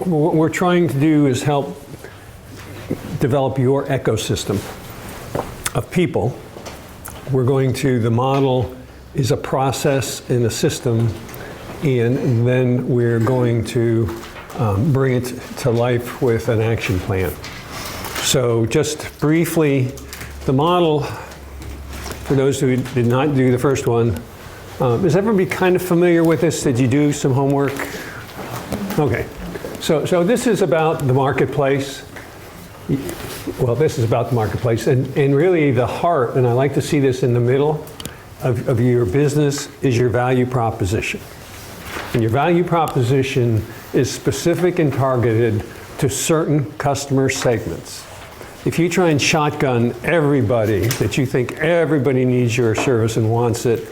what we're trying to do is help develop your ecosystem of people. The model is a process and a system, and then we're going to bring it to life with an action plan. So just briefly, the model, for those who did not do the first one, is everybody kind of familiar with this? Did you do some homework? Okay, so this is about the marketplace. Well, this is about the marketplace, and really the heart, and I like to see this in the middle of your business, is your value proposition. And your value proposition is specific and targeted to certain customer segments. If you try and shotgun everybody, that you think everybody needs your service and wants it,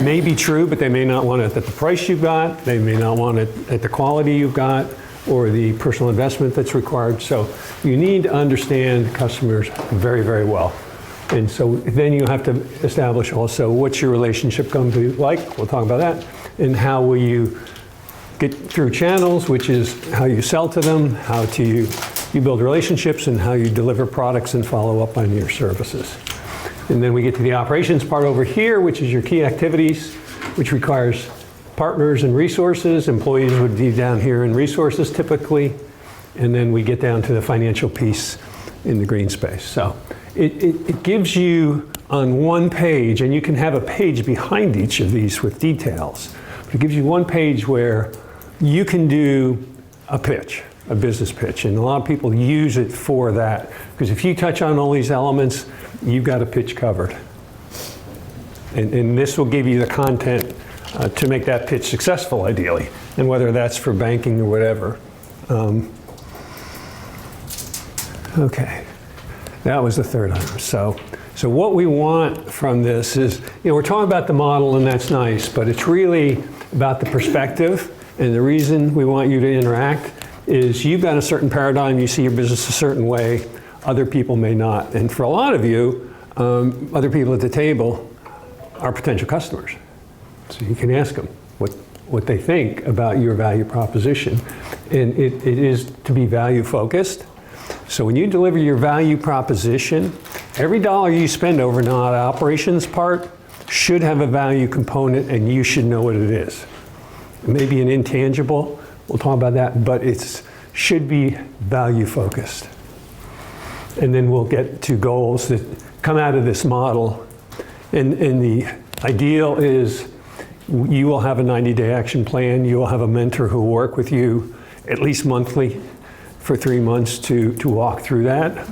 may be true, but they may not want it at the price you've got, they may not want it at the quality you've got, or the personal investment that's required. So you need to understand customers very, very well. And so then you have to establish also what's your relationship going to be like, we'll talk about that, and how will you get through channels, which is how you sell to them, how you build relationships, and how you deliver products and follow up on your services. And then we get to the operations part over here, which is your key activities, which requires partners and resources. Employees would be down here in resources typically. And then we get down to the financial piece in the green space. So it gives you on one page, and you can have a page behind each of these with details, but it gives you one page where you can do a pitch, a business pitch. And a lot of people use it for that, because if you touch on all these elements, you've got a pitch covered. And this will give you the content to make that pitch successful, ideally, and whether that's for banking or whatever. Okay, that was the third item. So what we want from this is, we're talking about the model, and that's nice, but it's really about the perspective. And the reason we want you to interact is you've got a certain paradigm, you see your business a certain way, other people may not. And for a lot of you, other people at the table are potential customers. So you can ask them what they think about your value proposition. And it is to be value focused. So when you deliver your value proposition, every dollar you spend over the operations part should have a value component, and you should know what it is. It may be an intangible, we'll talk about that, but it should be value focused. And then we'll get to goals that come out of this model. And the ideal is you will have a 90-day action plan. You will have a mentor who will work with you at least monthly for 3 months to walk through that.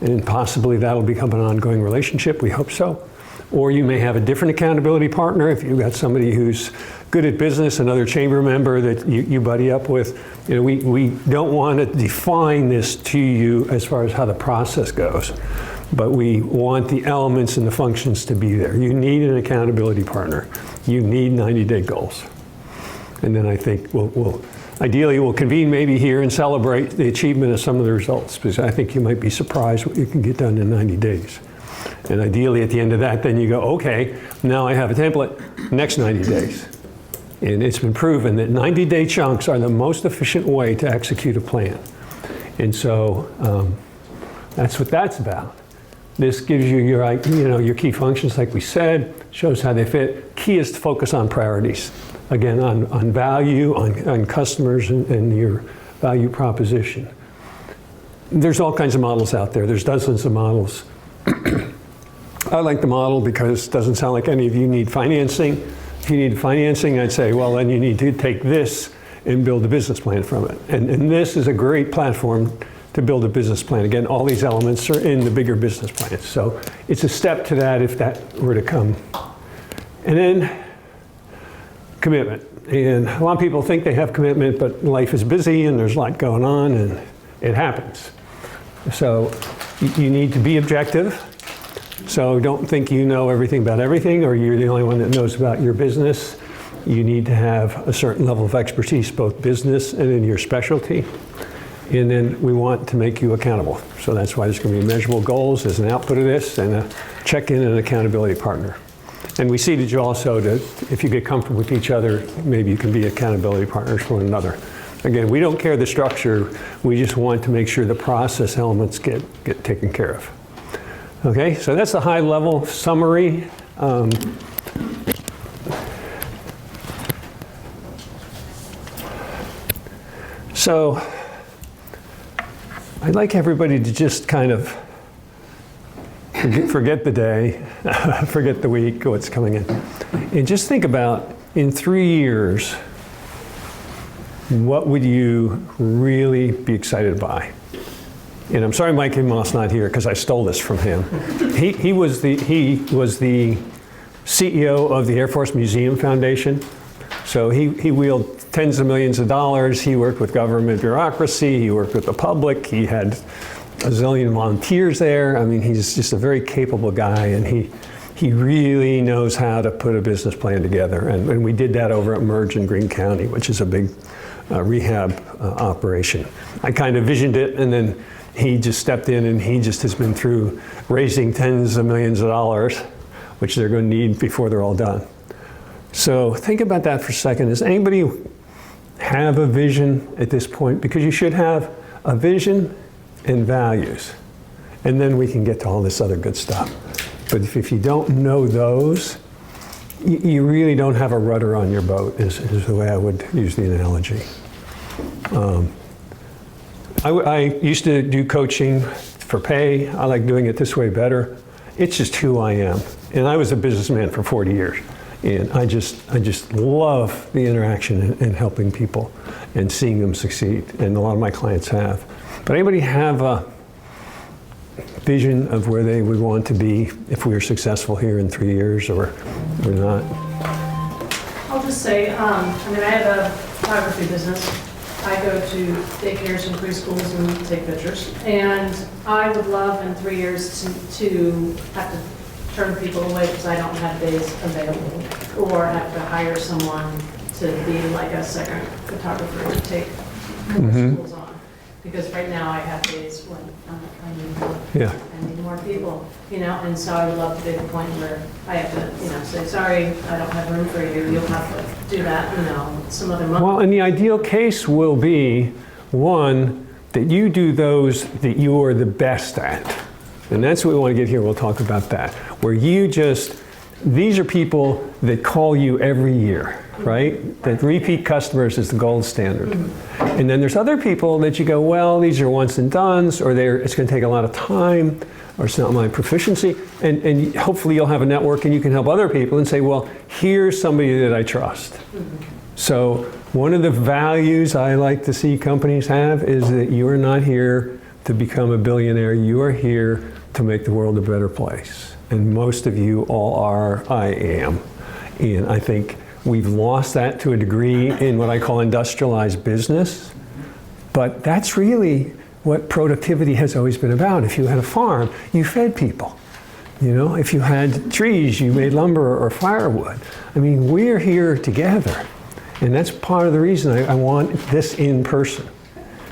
And possibly that'll become an ongoing relationship, we hope so. Or you may have a different accountability partner if you've got somebody who's good at business, another chamber member that you buddy up with. We don't want to define this to you as far as how the process goes, but we want the elements and the functions to be there. You need an accountability partner. You need 90-day goals. And then I think ideally we'll convene maybe here and celebrate the achievement of some of the results, because I think you might be surprised what you can get done in 90 days. And ideally at the end of that, then you go, okay, now I have a template, next 90 days. And it's been proven that 90-day chunks are the most efficient way to execute a plan. And so that's what that's about. This gives you your key functions, like we said, shows how they fit. Key is to focus on priorities. Again, on value, on customers, and your value proposition. There's all kinds of models out there. There's dozens of models. I like the model because it doesn't sound like any of you need financing. If you need financing, I'd say, well, then you need to take this and build a business plan from it. And this is a great platform to build a business plan. Again, all these elements are in the bigger business plan. So it's a step to that if that were to come. And then commitment. And a lot of people think they have commitment, but life is busy and there's a lot going on, and it happens. So you need to be objective. So don't think you know everything about everything, or you're the only one that knows about your business. You need to have a certain level of expertise, both business and in your specialty. And then we want to make you accountable. So that's why there's going to be measurable goals as an output of this, and a check-in and accountability partner. And we seated you also to, if you get comfortable with each other, maybe you can be accountability partners for one another. Again, we don't care the structure, we just want to make sure the process elements get taken care of. Okay, so that's the high level summary. So I'd like everybody to just kind of forget the day, forget the week, what's coming in, and just think about, in 3 years, what would you really be excited by? And I'm sorry Mike Moss not here, because I stole this from him. He was the CEO of the Air Force Museum Foundation. So he wheeled tens of millions of dollars. He worked with government bureaucracy. He worked with the public. He had a zillion volunteers there. I mean, he's just a very capable guy, and he really knows how to put a business plan together. And we did that over at Merge in Greene County, which is a big rehab operation. I kind of visioned it, and then he just stepped in, and he just has been through raising tens of millions of dollars, which they're going to need before they're all done. So think about that for a second. Does anybody have a vision at this point? Because you should have a vision and values, and then we can get to all this other good stuff. But if you don't know those, you really don't have a rudder on your boat, is the way I would use the analogy. I used to do coaching for pay. I like doing it this way better. It's just who I am. And I was a businessman for 40 years. And I just love the interaction and helping people and seeing them succeed. And a lot of my clients have. But anybody have a vision of where they would want to be if we are successful here in 3 years or not? I'll just say, I have a photography business. I go to daycares and preschools and take pictures. And I would love in 3 years to have to turn people away because I don't have days available, or have to hire someone to be like a second photographer to take schools on. Because right now I have days when I need more people, and so I would love to be at the point where I have to, say, sorry, I don't have room for you, you'll have to do that, some other month. Well, and the ideal case will be, one, that you do those that you are the best at. And that's what we want to get here. We'll talk about that. Where these are people that call you every year, right? That repeat customers is the gold standard. And then there's other people that you go, well, these are once and dones, or it's going to take a lot of time, or it's not my proficiency. And hopefully you'll have a network and you can help other people and say, well, here's somebody that I trust. So one of the values I like to see companies have is that you are not here to become a billionaire. You are here to make the world a better place. And most of you all are, I am. And I think we've lost that to a degree in what I call industrialized business. But that's really what productivity has always been about. If you had a farm, you fed people. If you had trees, you made lumber or firewood. I mean, we're here together. And that's part of the reason I want this in person.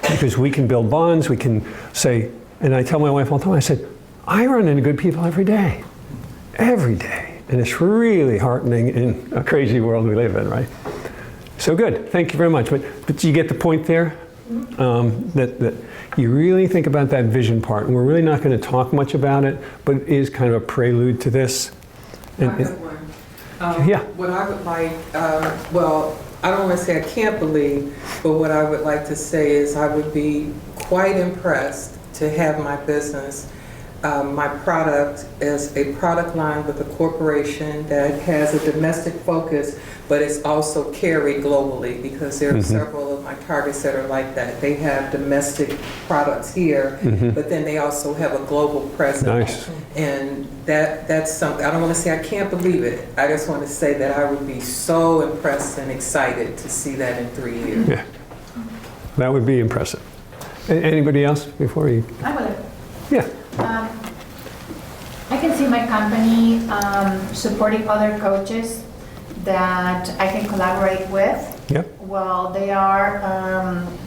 Because we can build bonds, we can say, and I tell my wife all the time, I said, I run into good people every day. Every day. And it's really heartening in a crazy world we live in, right? So good, thank you very much. But you get the point there? That you really think about that vision part. And we're really not going to talk much about it, but it is kind of a prelude to this. I have one. Yeah. What I would like, I don't want to say I can't believe, but what I would like to say is I would be quite impressed to have my business, my product as a product line with a corporation that has a domestic focus, but it's also carried globally, because there are several of my targets that are like that. They have domestic products here, but then they also have a global presence. Nice. And that's something, I don't want to say I can't believe it. I just want to say that I would be so impressed and excited to see that in 3 years. Yeah, that would be impressive. Anybody else before you? I would. Yeah. I can see my company supporting other coaches that I can collaborate with. Yep. Well, they are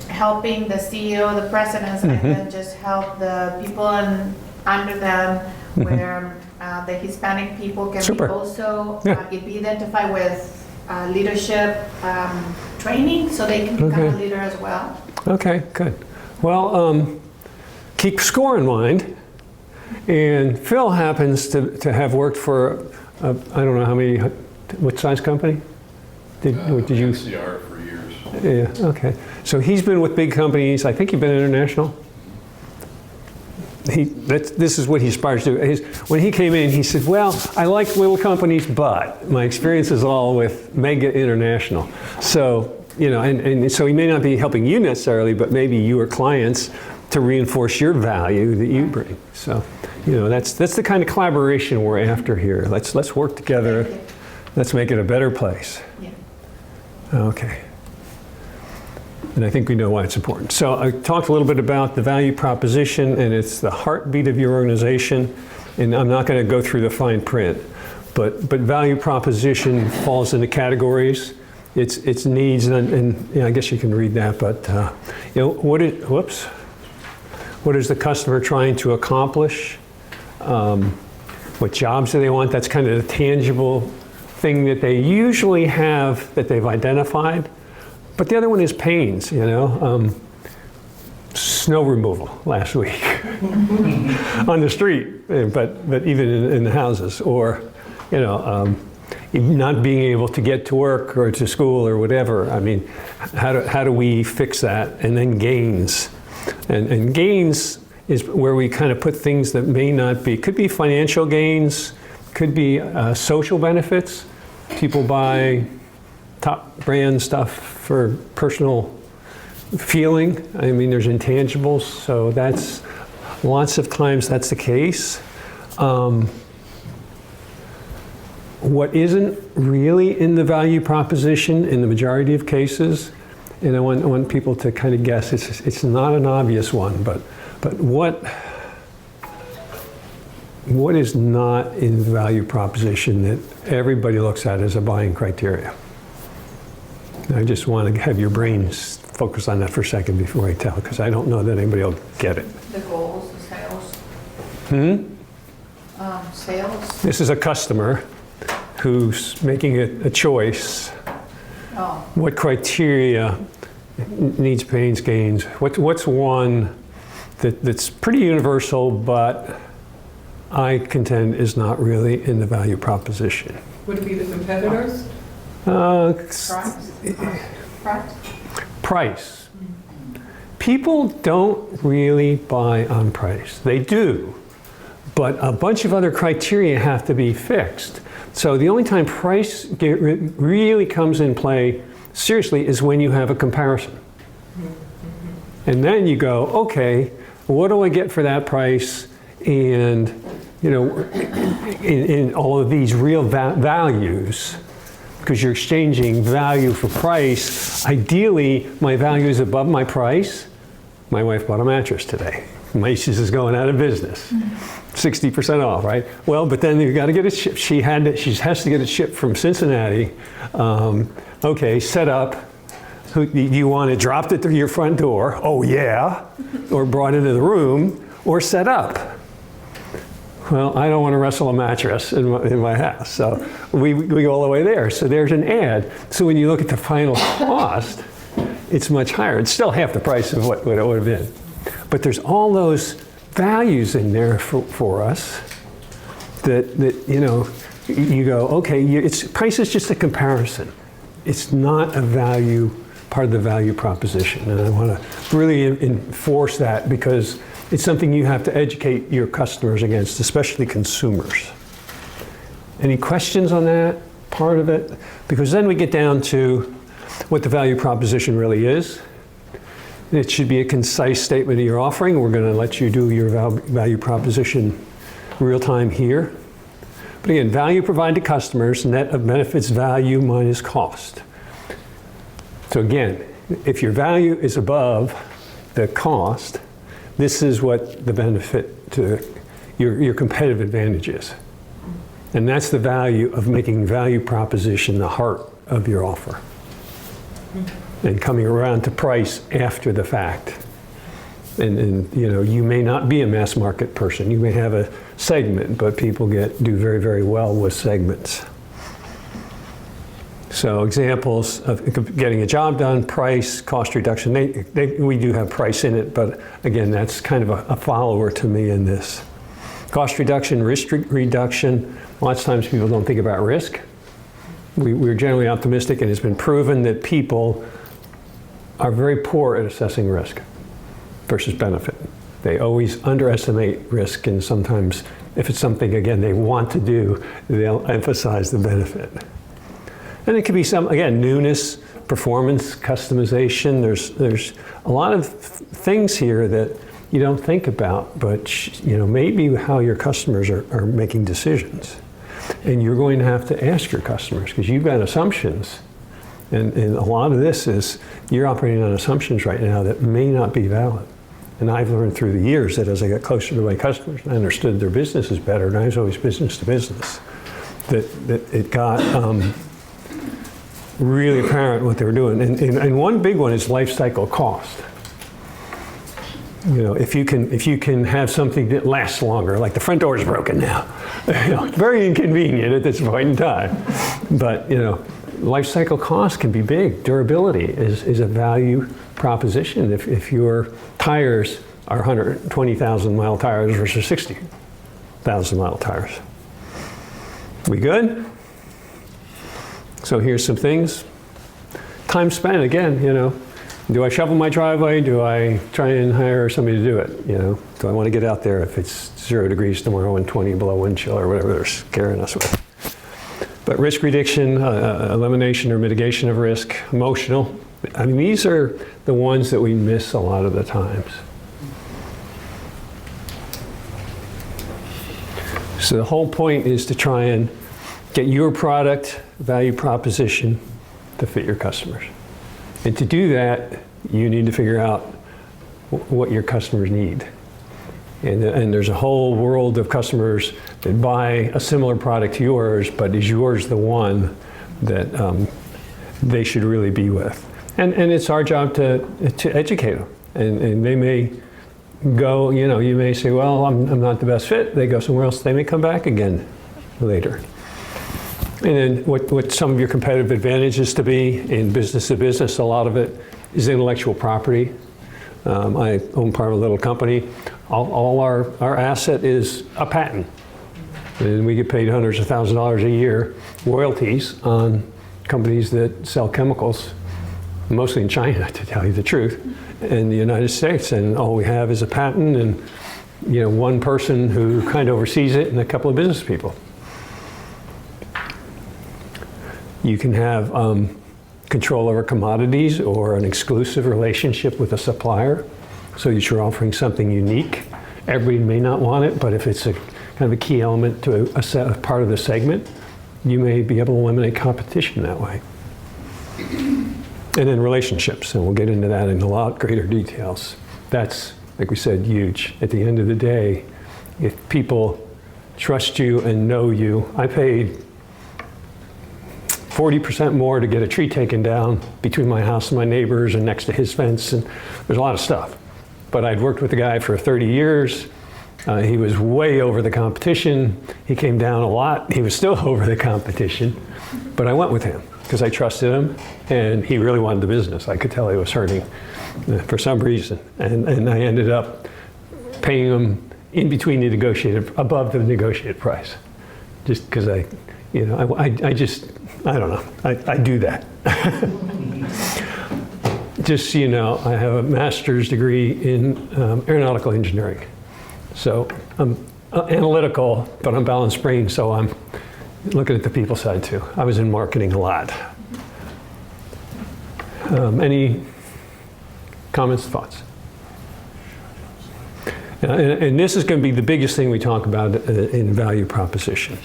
helping the CEO, the presidents, and then just help the people under them, where the Hispanic people can be also be identified with leadership training, so they can become Okay. a leader as well. Okay, good. Well, keep score in mind. And Phil happens to have worked for, I don't know how many, what size company? Did you? NCR for years. Yeah, okay. So he's been with big companies. I think you've been international. This is what he aspires to do. When he came in, he said, well, I like little companies, but my experience is all with mega international. So, and so he may not be helping you necessarily, but maybe your clients to reinforce your value that you bring. So, that's the kind of collaboration we're after here. Let's work together. Let's make it a better place. Yeah. Okay. And I think we know why it's important. So I talked a little bit about the value proposition, and it's the heartbeat of your organization. And I'm not going to go through the fine print, but value proposition falls into categories. It's needs, and I guess you can read that. But what is the customer trying to accomplish? What jobs do they want? That's kind of the tangible thing that they usually have that they've identified. But the other one is pains, snow removal last week on the street, but even in the houses, or, not being able to get to work or to school or whatever. I mean, how do we fix that? And then gains. And gains is where we kind of put things that may not be, could be financial gains, could be social benefits. People buy top brand stuff for personal feeling. I mean, there's intangibles, so that's lots of times that's the case. What isn't really in the value proposition in the majority of cases, and I want people to kind of guess, it's not an obvious one, but what is not in the value proposition that everybody looks at as a buying criteria? I just want to have your brains focus on that for a second before I tell, because I don't know that anybody will get it. The goals, the sales. Sales. This is a customer who's making a choice. Oh. What criteria needs, pains, gains? What's one that's pretty universal, but I contend is not really in the value proposition? Would it be the competitors? Price. People don't really buy on price. They do, but a bunch of other criteria have to be fixed. So the only time price really comes in play seriously is when you have a comparison. And then you go, okay, what do I get for that price? And in all of these real values, because you're exchanging value for price. Ideally, my value is above my price. My wife bought a mattress today. Macy's is going out of business. 60% off, right? Well, but then you've got to get it shipped. She has to get it shipped from Cincinnati. Okay, set up. You want it dropped at your front door? Oh yeah. Or brought into the room, or set up. Well, I don't want to wrestle a mattress in my house, so we go all the way there. So there's an ad. So when you look at the final cost, it's much higher. It's still half the price of what it would have been. But there's all those values in there for us that you go, okay, price is just a comparison. It's not a value, part of the value proposition. And I want to really enforce that, because it's something you have to educate your customers against, especially consumers. Any questions on that part of it? Because then we get down to what the value proposition really is. It should be a concise statement of your offering. We're going to let you do your value proposition real time here. But again, value provided to customers, net of benefits value minus cost. So again, if your value is above the cost, this is what the benefit to your competitive advantage is. And that's the value of making value proposition the heart of your offer. And coming around to price after the fact. And you may not be a mass market person. You may have a segment, but people do very, very well with segments. So examples of getting a job done, price, cost reduction. We do have price in it, but again, that's kind of a follower to me in this. Cost reduction, risk reduction. Lots of times people don't think about risk. We're generally optimistic, and it's been proven that people are very poor at assessing risk versus benefit. They always underestimate risk, and sometimes if it's something, again, they want to do, they'll emphasize the benefit. And it could be some, again, newness, performance, customization. There's a lot of things here that you don't think about, but maybe how your customers are making decisions. And you're going to have to ask your customers because you've got assumptions. And a lot of this is you're operating on assumptions right now that may not be valid. And I've learned through the years that as I got closer to my customers, I understood their businesses better, and I was always business to business, that it got really apparent what they were doing. And one big one is life cycle cost. If you can have something that lasts longer, like the front door is broken now, very inconvenient at this point in time. But life cycle cost can be big. Durability is a value proposition. If your tires are 120,000 mile tires versus 60,000 mile tires. We good? So here's some things. Time spent, again, do I shovel my driveway? Do I try and hire somebody to do it? Do I want to get out there if it's 0 degrees tomorrow and 20 below wind chill or whatever they're scaring us with? But risk reduction, elimination or mitigation of risk, emotional. I mean, these are the ones that we miss a lot of the times. So the whole point is to try and get your product value proposition to fit your customers. And to do that, you need to figure out what your customers need. And there's a whole world of customers that buy a similar product to yours, but is yours the one that they should really be with? And it's our job to educate them. And they may go, you may say, well, I'm not the best fit. They go somewhere else. They may come back again later. And then what some of your competitive advantages to be in business to business, a lot of it is intellectual property. I own part of a little company. All our asset is a patent. And we get paid hundreds of thousands of dollars a year royalties on companies that sell chemicals, mostly in China, to tell you the truth, in the United States. And all we have is a patent and one person who kind of oversees it and a couple of business people. You can have control over commodities or an exclusive relationship with a supplier so that you're offering something unique. Everybody may not want it, but if it's a kind of a key element to a part of the segment, you may be able to eliminate competition that way. And then relationships, and we'll get into that in a lot greater details. That's, like we said, huge. At the end of the day, if people trust you and know you, I paid 40% more to get a tree taken down between my house and my neighbors and next to his fence, and there's a lot of stuff. But I'd worked with the guy for 30 years. He was way over the competition. He came down a lot. He was still over the competition, but I went with him because I trusted him, and he really wanted the business. I could tell he was hurting for some reason, and I ended up paying him in between the negotiated, above the negotiated price, just because I don't know. I do that. Just so you know, I have a master's degree in aeronautical engineering. So I'm analytical, but I'm balanced brain, so I'm looking at the people side too. I was in marketing a lot. Any comments, thoughts? And this is going to be the biggest thing we talk about in value proposition.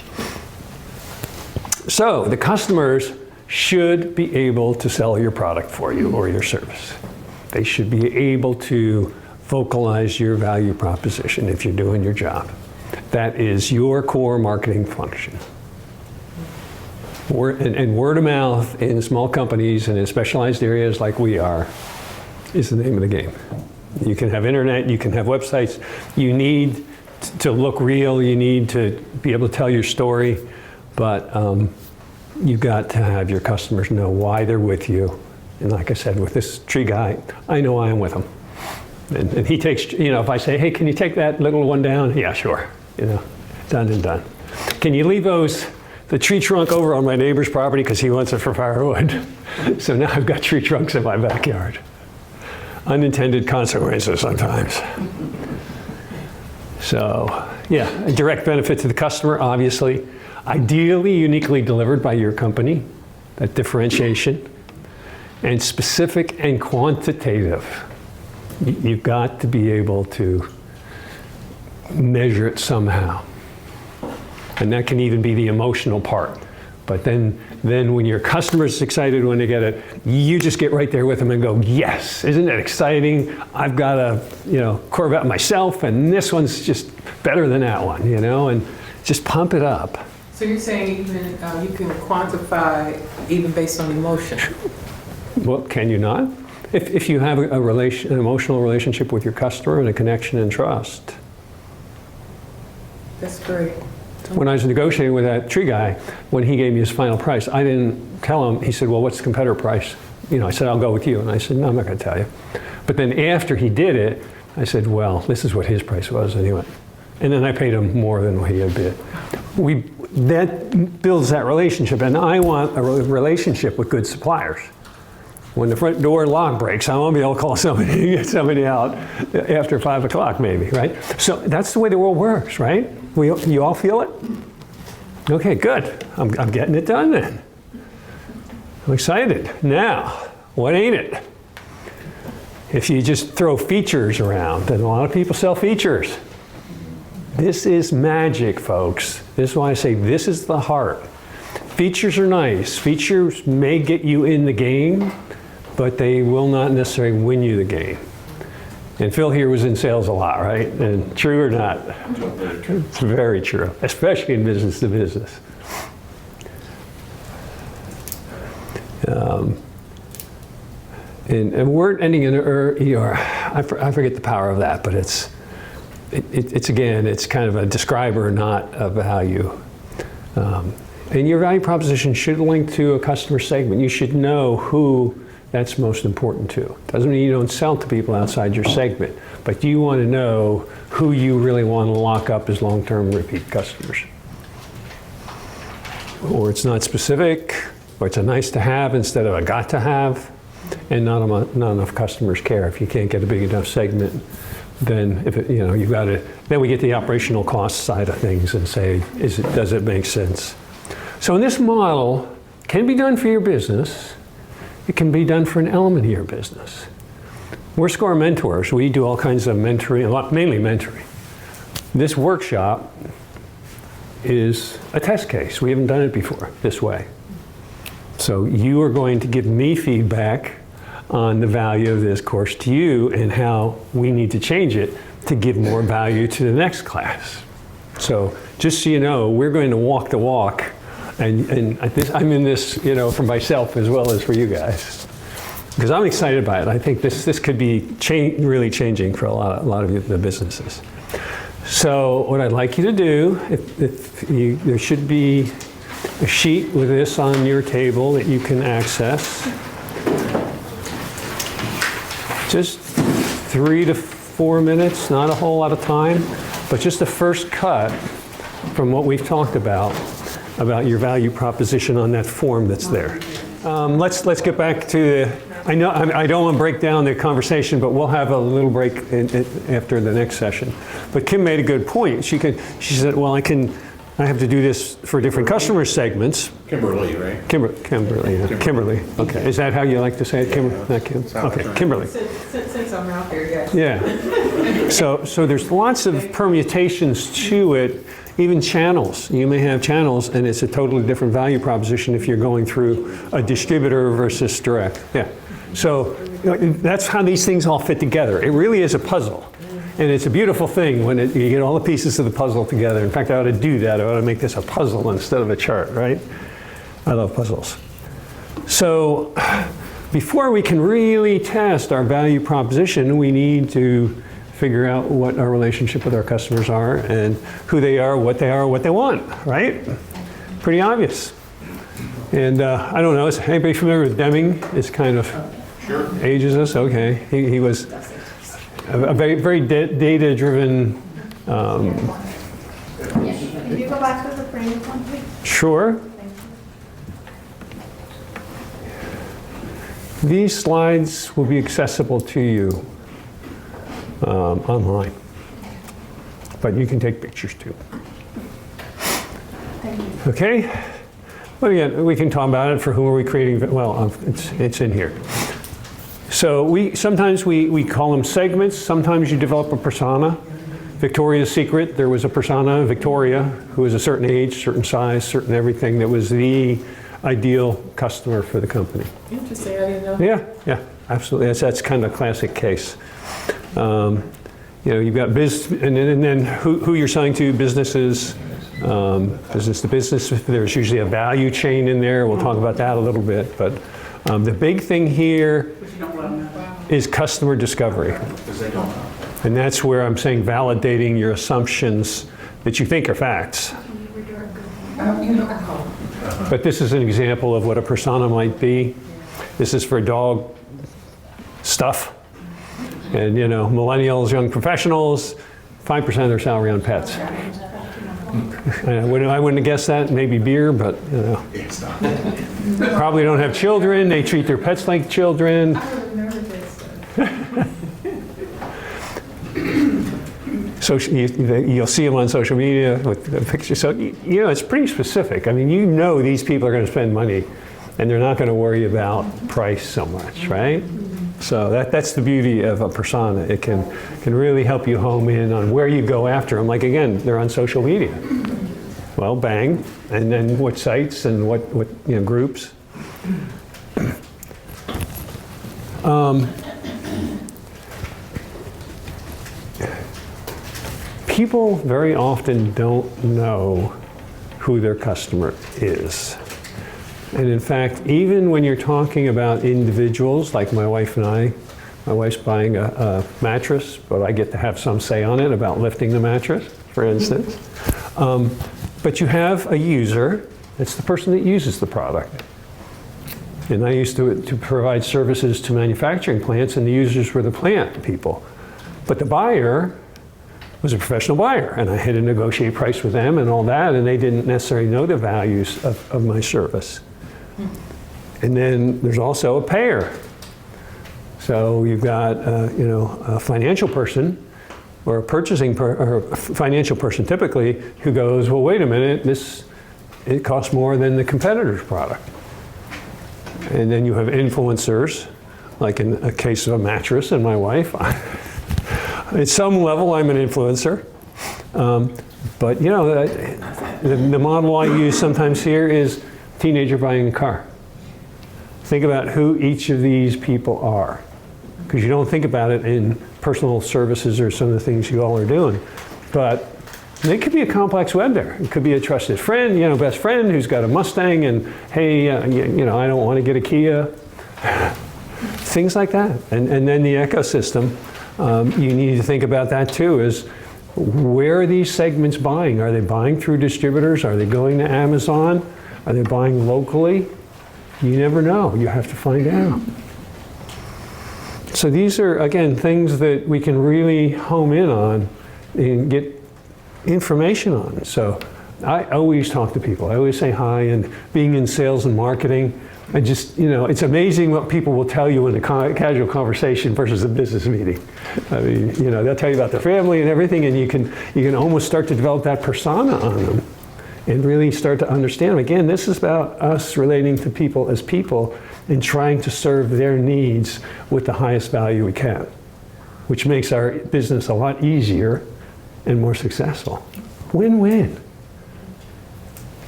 So the customers should be able to sell your product for you or your service. They should be able to vocalize your value proposition if you're doing your job. That is your core marketing function. And word of mouth in small companies and in specialized areas like we are is the name of the game. You can have internet, you can have websites. You need to look real, you need to be able to tell your story, but you've got to have your customers know why they're with you. And like I said, with this tree guy, I know I am with him. And he takes, if I say, hey, can you take that little one down? Yeah, sure. Done and done. Can you leave the tree trunk over on my neighbor's property because he wants it for firewood? So now I've got tree trunks in my backyard. Unintended consequences sometimes. So, yeah, a direct benefit to the customer, obviously. Ideally, uniquely delivered by your company, that differentiation. And specific and quantitative. You've got to be able to measure it somehow. And that can even be the emotional part. But then when your customer's excited when they get it, you just get right there with them and go, yes, isn't that exciting? I've got a Corvette myself, and this one's just better than that one, and just pump it up. So you're saying even you can quantify even based on emotion? Well, can you not? If you have an emotional relationship with your customer and a connection and trust. That's great. When I was negotiating with that tree guy, when he gave me his final price, I didn't tell him. He said, well, what's the competitor price? I said, I'll go with you. And I said, no, I'm not going to tell you. But then after he did it, I said, well, this is what his price was anyway. And then I paid him more than what he had bid. That builds that relationship. And I want a relationship with good suppliers. When the front door lock breaks, I won't be able to call somebody and get somebody out after 5 o'clock maybe, right? So that's the way the world works, right? You all feel it? Okay, good. I'm getting it done then. I'm excited. Now, what ain't it? If you just throw features around, and a lot of people sell features. This is magic, folks. This is why I say this is the heart. Features are nice. Features may get you in the game, but they will not necessarily win you the game. And Phil here was in sales a lot, right? And true or not? It's very true, especially in business to business. And a word ending in ER, I forget the power of that, but it's again, it's kind of a describer, not a value. And your value proposition should link to a customer segment. You should know who that's most important to. Doesn't mean you don't sell to people outside your segment, but you want to know who you really want to lock up as long-term repeat customers. Or it's not specific, or it's a nice to have instead of a got to have, and not enough customers care. If you can't get a big enough segment, then you've got to. Then we get the operational cost side of things and say, does it make sense? So in this model, can be done for your business. It can be done for an element of your business. We're SCORE mentors. We do all kinds of mentoring, mainly mentoring. This workshop is a test case. We haven't done it before this way. So you are going to give me feedback on the value of this course to you and how we need to change it to give more value to the next class. So just so you know, we're going to walk the walk. And I'm in this, for myself as well as for you guys, because I'm excited by it. I think this could be really changing for a lot of the businesses. So what I'd like you to do, there should be a sheet with this on your table that you can access. Just 3 to 4 minutes, not a whole lot of time, but just the first cut from what we've talked about your value proposition on that form that's there. Let's get back to I don't want to break down the conversation, but we'll have a little break after the next session. But Kim made a good point. She said, well, I have to do this for different customer segments. Kimberly, right? Kimberly, yeah. Kimberly. Okay. Is that how you like to say it, Kimberly? Not Kim? Okay, Kimberly. Since I'm out there, yes. Yeah. So there's lots of permutations to it. Even channels. You may have channels, and it's a totally different value proposition if you're going through a distributor versus direct. Yeah. So that's how these things all fit together. It really is a puzzle. And it's a beautiful thing when you get all the pieces of the puzzle together. In fact, I ought to do that. I ought to make this a puzzle instead of a chart, right? I love puzzles. So before we can really test our value proposition, we need to figure out what our relationship with our customers are and who they are, what they want, right? Pretty obvious. And I don't know, is anybody familiar with Deming? It's kind of ages us. Okay, he was a very data-driven. Can you go back to the previous one, please? Sure. These slides will be accessible to you online, but you can take pictures too. Thank you. Okay? Well, yeah, we can talk about it. For who are we creating? Well, it's in here. So sometimes we call them segments. Sometimes you develop a persona. Victoria's Secret, there was a persona, Victoria, who was a certain age, certain size, certain everything, that was the ideal customer for the company. Interesting, I didn't know. Yeah, absolutely. That's kind of a classic case. You know, you've got and then who you're selling to, businesses, business to business. There's usually a value chain in there. We'll talk about that a little bit. But the big thing here is customer discovery. And that's where I'm saying validating your assumptions that you think are facts. But this is an example of what a persona might be. This is for dog stuff. And you know, millennials, young professionals, 5% of their salary on pets. I wouldn't have guessed that, maybe beer, but you know. Probably don't have children, they treat their pets like children. So you'll see them on social media with the pictures. So, you know, it's pretty specific. I mean, you know these people are going to spend money and they're not going to worry about price so much, right? So that's the beauty of a persona. It can really help you home in on where you go after them. Like, again, they're on social media. Well, bang. And then what sites and what you know, groups. People very often don't know who their customer is. And in fact, even when you're talking about individuals, like my wife and I, my wife's buying a mattress, but I get to have some say on it about lifting the mattress, for instance. But you have a user, it's the person that uses the product. And I used to provide services to manufacturing plants, and the users were the plant people. But the buyer was a professional buyer, and I had to negotiate price with them and all that, and they didn't necessarily know the values of my service. And then there's also a payer. So you've got you know, a financial person or a or a financial person typically who goes, well, wait a minute, it costs more than the competitor's product. And then you have influencers, like in a case of a mattress and my wife. At some level, I'm an influencer. But you know, the model I use sometimes here is teenager buying a car. Think about who each of these people are, because you don't think about it in personal services or some of the things you all are doing. But it could be a complex web there. It could be a trusted friend, you know, best friend who's got a Mustang and, hey, you know, I don't want to get a Kia. Things like that. And then the ecosystem, you need to think about that too, is where are these segments buying? Are they buying through distributors? Are they going to Amazon? Are they buying locally? You never know. You have to find out. So these are, again, things that we can really home in on and get information on. So I always talk to people. I always say hi, and being in sales and marketing, I just, you know, it's amazing what people will tell you in a casual conversation versus a business meeting. I mean, you know, they'll tell you about their family and everything, and you can almost start to develop that persona on them and really start to understand them. Again, this is about us relating to people as people and trying to serve their needs with the highest value we can, which makes our business a lot easier and more successful. Win-win.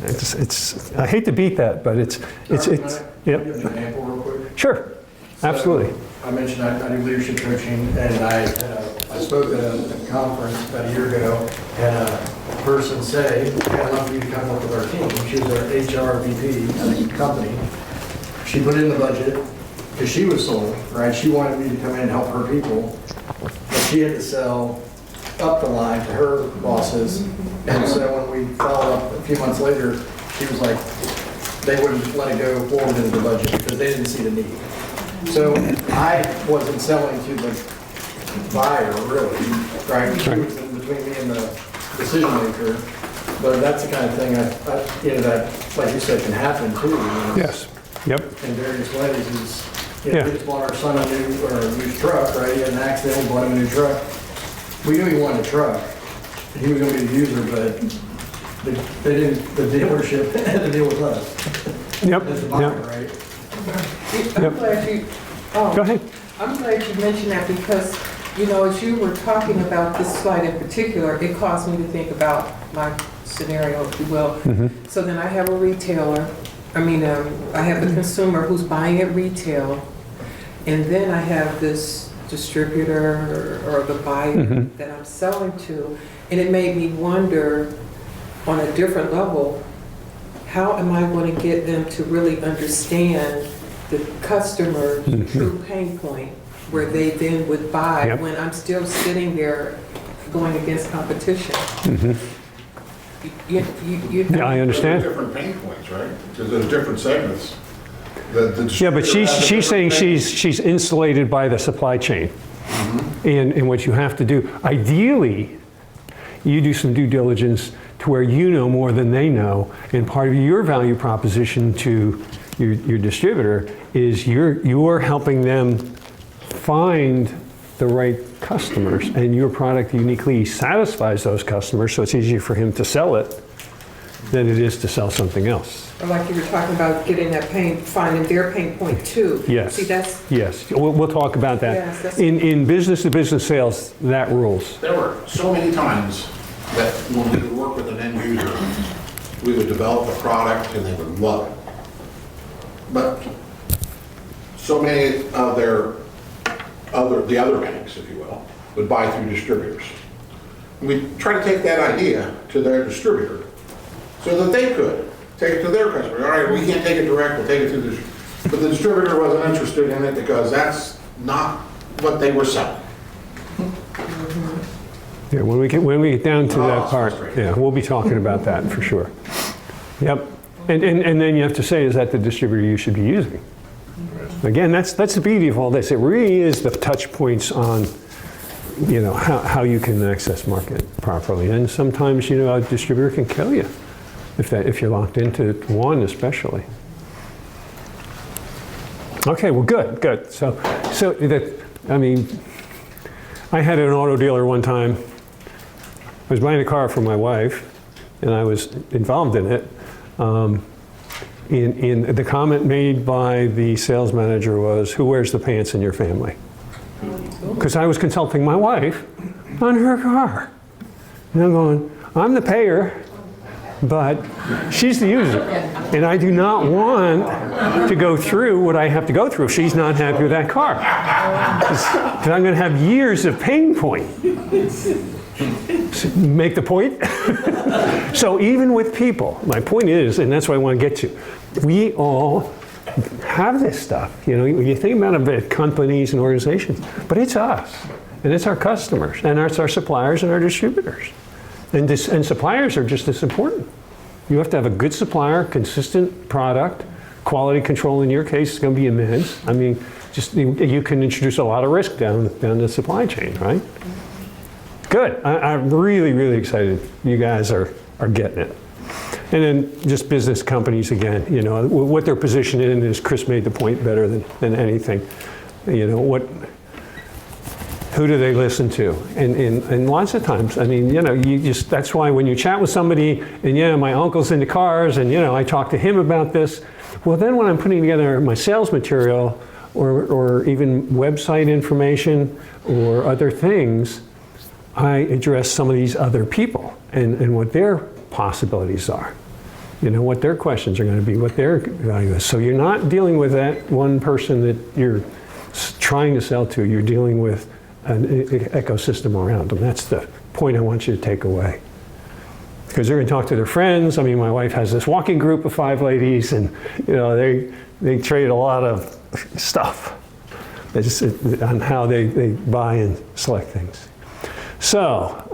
It's I hate to beat that, but it's yep. Give an example real quick. Sure, absolutely. I mentioned I do leadership coaching, and I spoke at a conference about a year ago, and a person say, I'd love for you to come work with our team. She was our HR VP at a company. She put it in the budget because she was sold, right? She wanted me to come in and help her people, but she had to sell up the line to her bosses. And so when we followed up a few months later, she was like, they wouldn't let it go forward into the budget because they didn't see the need. So I wasn't selling to the buyer, really, right? She was in between me and the decision maker. But that's the kind of thing that, like you said, can happen too. Yes. Yep. In various ways is, Yeah. we just bought our son a used truck, right? He had an accident, bought him a new truck. We knew he wanted a truck. He was gonna be the user, but the dealership had to deal with us. Yep. As the buyer, Yep. right? I'm glad you, Go ahead. I'm glad you mentioned that because, you know, as you were talking about this slide in particular, it caused me to think about my scenario, if you will. So then I have a retailer, I have the consumer who's buying at retail, and then I have this distributor or the buyer that I'm selling to, and it made me wonder on a different level, how am I going to get them to really understand the customer's true pain point, where they then would buy when I'm still sitting there going against competition? Yeah, I understand. There's different pain points, right? Because there's different segments. Yeah, but she's saying she's insulated by the supply chain. And what you have to do, ideally, you do some due diligence to where you know more than they know, and part of your value proposition to your distributor is you're helping them find the right customers, and your product uniquely satisfies those customers, so it's easier for him to sell it than it is to sell something else. Or like you were talking about getting that finding their pain point too. Yes. See, that's, Yes, we'll talk about that. Yes, that's- In business-to-business sales, that rules. There were so many times that when we would work with an end user, we would develop a product and they would love it. But so many of the other banks, if you will, would buy through distributors. We try to take that idea to their distributor so that they could take it to their customer. All right, we can't take it direct, we'll take it to the, but the distributor wasn't interested in it because that's not what they were selling. Yeah, when we get down to that it's part, frustrating. yeah, we'll be talking about that for sure. Yep. And then you have to say, is that the distributor you should be using? Again, that's the beauty of all this. It really is the touch points on, you know, how you can access market properly. And sometimes, you know, a distributor can kill you if you're locked into one especially. Okay, well, good. So that, I mean, I had an auto dealer one time. I was buying a car for my wife, and I was involved in it. In the comment made by the sales manager was, "Who wears the pants in your family?" Because I was consulting my wife on her car. And I'm going, I'm the payer, but she's the user. And I do not want to go through what I have to go through if she's not happy with that car. Because I'm going to have years of pain point. Make the point? So even with people, my point is, and that's what I want to get to, we all have this stuff. You know, you think about it at companies and organizations, but it's us, and it's our customers, and it's our suppliers and our distributors. And suppliers are just as important. You have to have a good supplier, consistent product, quality control in your case is going to be immense. I mean, just you can introduce a lot of risk down the supply chain, right? Good. I'm really, really excited you guys are getting it. And then just business companies, again, you know, what their position in is, Chris made the point better than anything. You know, who do they listen to? And lots of times, I mean, you know, that's why when you chat with somebody, and yeah, my uncle's into cars, and you know, I talk to him about this. Well, then when I'm putting together my sales material, or even website information, or other things, I address some of these other people and what their possibilities are. You know, what their questions are going to be, what their value is. So you're not dealing with that one person that you're trying to sell to, you're dealing with an ecosystem around them. That's the point I want you to take away. Because they're going to talk to their friends. I mean, my wife has this walking group of 5 ladies, and you know, they trade a lot of stuff on how they buy and select things. So,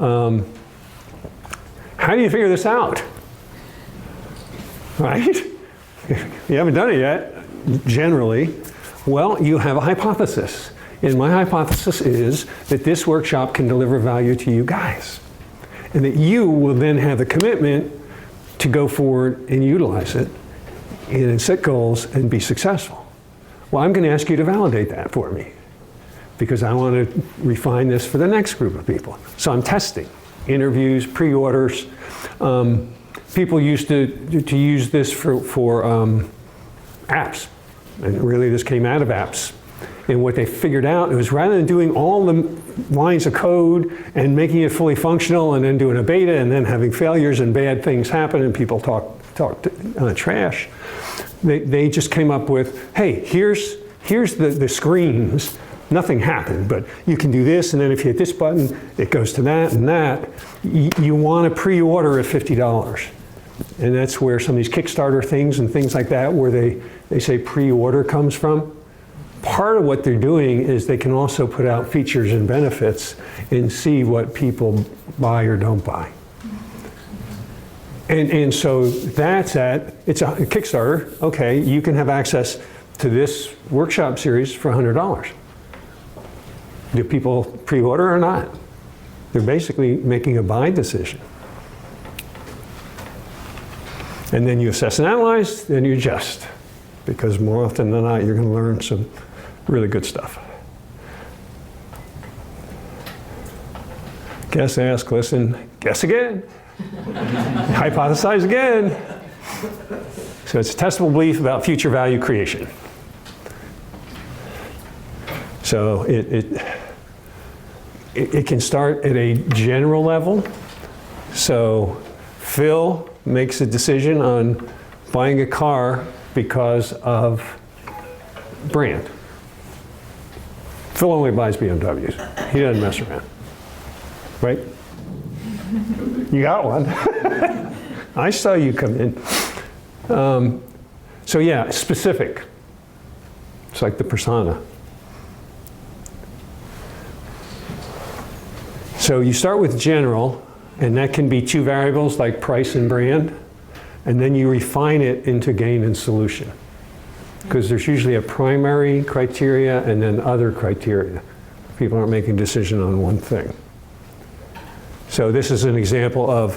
how do you figure this out? Right? You haven't done it yet, generally. Well, you have a hypothesis. And my hypothesis is that this workshop can deliver value to you guys. And that you will then have the commitment to go forward and utilize it and set goals and be successful. Well, I'm going to ask you to validate that for me because I want to refine this for the next group of people. So I'm testing interviews, pre-orders. People used to use this for apps, and really this came out of apps. And what they figured out was rather than doing all the lines of code and making it fully functional and then doing a beta and then having failures and bad things happen and people talk trash, they just came up with, hey, here's the screens. Nothing happened, but you can do this, and then if you hit this button, it goes to that and that. You want to pre-order at $50. And that's where some of these Kickstarter things and things like that, where they say pre-order comes from. Part of what they're doing is they can also put out features and benefits and see what people buy or don't buy. And so it's a Kickstarter. Okay, you can have access to this workshop series for $100. Do people pre-order or not? They're basically making a buy decision. And then you assess and analyze, then you adjust. Because more often than not, you're going to learn some really good stuff. Guess, ask, listen, guess again. Hypothesize again. So it's a testable belief about future value creation. So it can start at a general level. So Phil makes a decision on buying a car because of brand. Phil only buys BMWs. He doesn't mess around. Right? You got one. I saw you come in. So yeah, specific. It's like the persona. So you start with general, and that can be two variables like price and brand, and then you refine it into gain and solution. Because there's usually a primary criteria and then other criteria. People aren't making a decision on one thing. So this is an example of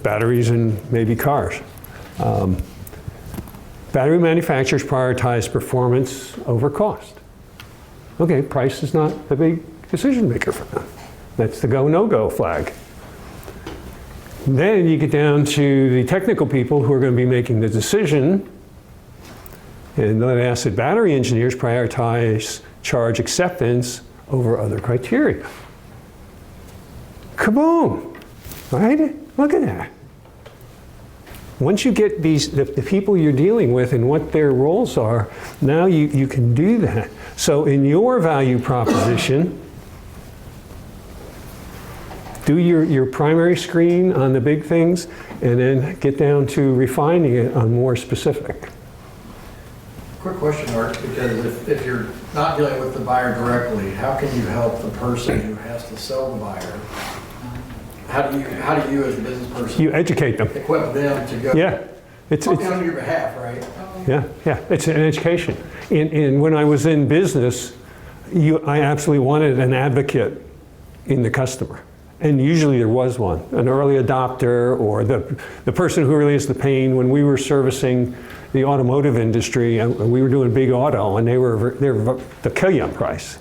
batteries and maybe cars. Battery manufacturers prioritize performance over cost. Okay, price is not the big decision maker for them. That's the go, no-go flag. Then you get down to the technical people who are going to be making the decision. And lead acid battery engineers prioritize charge acceptance over other criteria. Kaboom, right? Look at that. Once you get the people you're dealing with and what their roles are, now you can do that. So in your value proposition, do your primary screen on the big things and then get down to refining it on more specific. Quick question, Art, because if you're not dealing with the buyer directly, how can you help the person who has to sell the buyer? How do you as a business person? You educate them. Equip them to go. Yeah. It's on your behalf, right? Yeah. It's an education. And when I was in business, I absolutely wanted an advocate in the customer. And usually there was one, an early adopter or the person who really is the pain. When we were servicing the automotive industry, and we were doing big auto, and they were the kill you on price.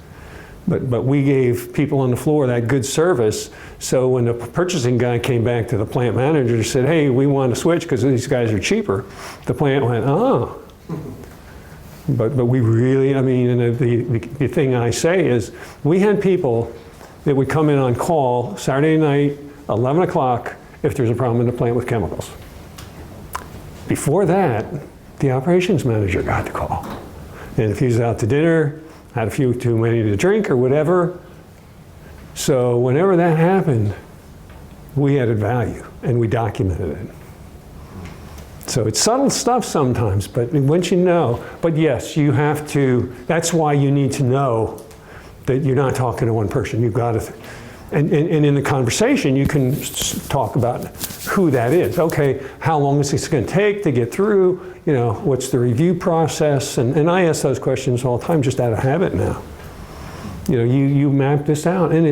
But we gave people on the floor that good service. So when the purchasing guy came back to the plant manager and said, hey, we want to switch because these guys are cheaper, the plant went, oh. But we really, I mean, and the thing I say is, we had people that would come in on call Saturday night, 11 o'clock, if there's a problem in the plant with chemicals. Before that, the operations manager got the call. And if he was out to dinner, had a few too many to drink or whatever. So whenever that happened, we added value and we documented it. So it's subtle stuff sometimes, but once you know, but yes, you have to, that's why you need to know that you're not talking to one person. You've got to, and in the conversation, you can talk about who that is. Okay, how long is this going to take to get through? You know, what's the review process? And I ask those questions all the time just out of habit now. You know, you map this out, and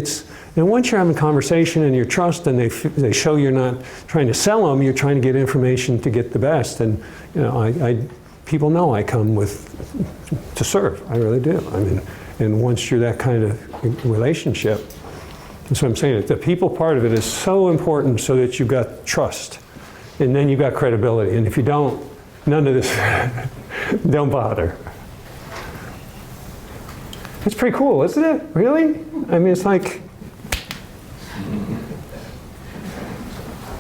once you're having a conversation and you trust, and they show you're not trying to sell them, you're trying to get information to get the best. And you know, people know I come to serve. I really do. I mean, and once you're that kind of relationship, that's what I'm saying. The people part of it is so important, so that you've got trust, and then you've got credibility. And if you don't, none of this, don't bother. It's pretty cool, isn't it? Really? I mean, it's like,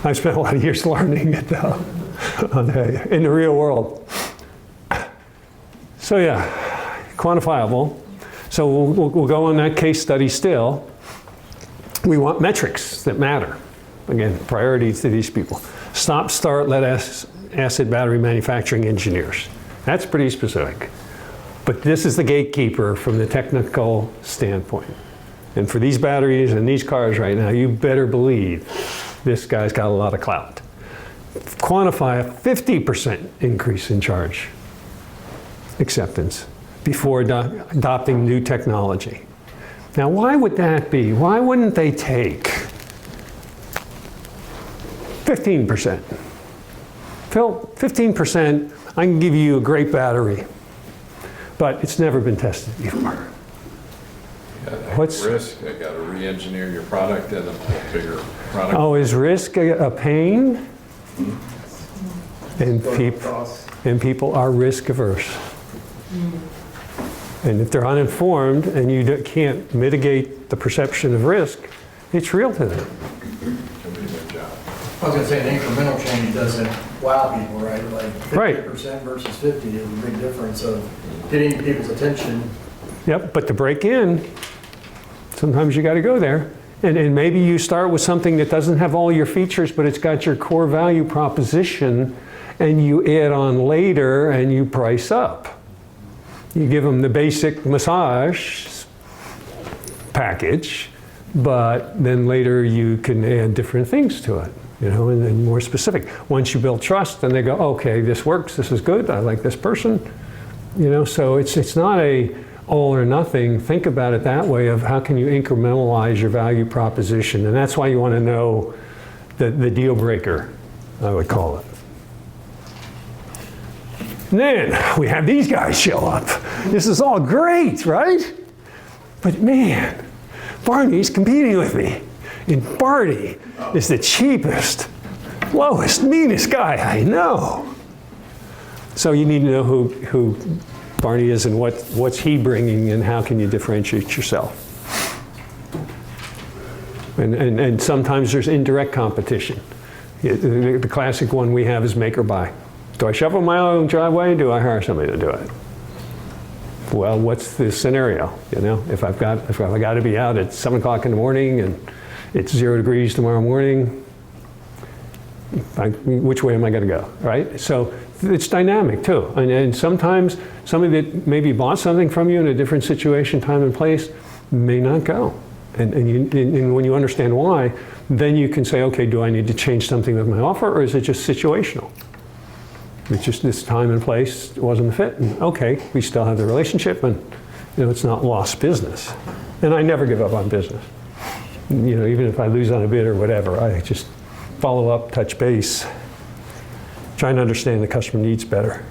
I've spent a lot of years learning it though, in the real world. So yeah, quantifiable. So we'll go on that case study still. We want metrics that matter. Again, priorities to these people. Stop, start, lead acid battery manufacturing engineers. That's pretty specific. But this is the gatekeeper from the technical standpoint. And for these batteries and these cars right now, you better believe this guy's got a lot of clout. Quantify a 50% increase in charge acceptance before adopting new technology. Now, why would that be? Why wouldn't they take 15%? Phil, 15%, I can give you a great battery, but it's never been tested before. What's risk? I got to re-engineer your product and a bigger product. Oh, is risk a pain? And people are risk averse. And if they're uninformed and you can't mitigate the perception of risk, it's real to them. I was going to say an incremental change doesn't wow people, right? Like 50% versus 50 is a big difference of getting people's attention. Yep, but to break in, sometimes you got to go there. And maybe you start with something that doesn't have all your features, but it's got your core value proposition, and you add on later and you price up. You give them the basic massage package, but then later you can add different things to it, you know, and then more specific. Once you build trust, then they go, okay, this works, this is good, I like this person, you know. So it's not a all or nothing. Think about it that way of how can you incrementalize your value proposition, and that's why you want to know the deal breaker, I would call it. And then we have these guys show up. This is all great, right? But man, Barney's competing with me. And Barney is the cheapest, lowest, meanest guy I know. So you need to know who Barney is and what's he bringing and how can you differentiate yourself. And sometimes there's indirect competition. The classic one we have is make or buy. Do I shovel my own driveway? Do I hire somebody to do it? Well, what's the scenario? You know, if I got to be out at 7 o'clock in the morning and it's 0 degrees tomorrow morning, which way am I going to go, right? So it's dynamic too. And sometimes somebody that maybe bought something from you in a different situation, time and place, may not go. And when you understand why, then you can say, okay, do I need to change something with my offer, or is it just situational? It's just this time and place wasn't a fit, and okay, we still have the relationship, and you know, it's not lost business. And I never give up on business. You know, even if I lose on a bid or whatever, I just follow up, touch base, trying to understand the customer needs better.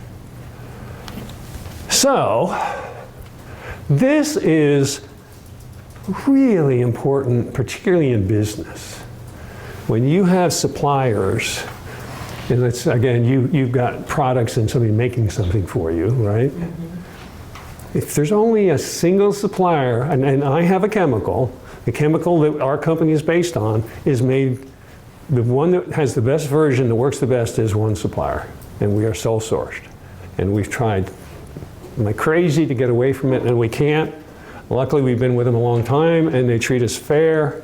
So, this is really important, particularly in business. When you have suppliers, and let's, again, you've got products and somebody making something for you, right? Mm-hmm. If there's only a single supplier, and I have a chemical, the chemical that our company is based on is made, the one that has the best version that works the best is one supplier, and we are sole sourced. And we've tried like crazy to get away from it, and we can't. Luckily, we've been with them a long time, and they treat us fair,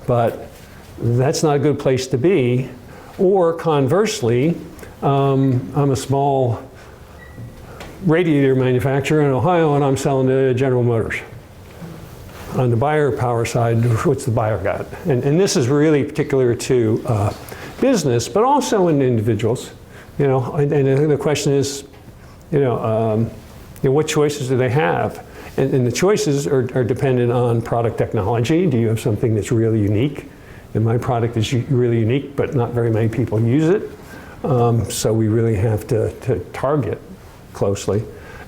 but that's not a good place to be. Or conversely, I'm a small radiator manufacturer in Ohio, and I'm selling to General Motors. On the buyer power side, what's the buyer got? And this is really particular to business, but also in individuals. You know, and the question is, what choices do they have? And the choices are dependent on product technology. Do you have something that's really unique? And my product is really unique, but not very many people use it. So we really have to target closely.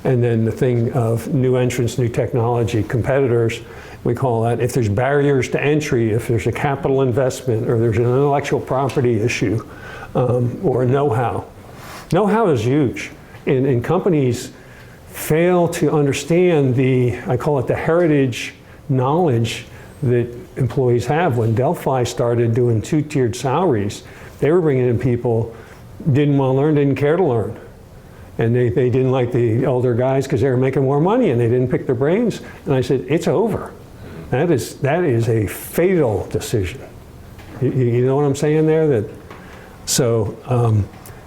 And then the thing of new entrants, new technology, competitors, we call that, if there's barriers to entry, if there's a capital investment, or there's an intellectual property issue, or know-how. Know-how is huge. And companies fail to understand I call it the heritage knowledge that employees have. When Delphi started doing two-tiered salaries, they were bringing in people didn't want to learn, didn't care to learn. And they didn't like the older guys because they were making more money and they didn't pick their brains. And I said, it's over. That is a fatal decision. You know what I'm saying there? So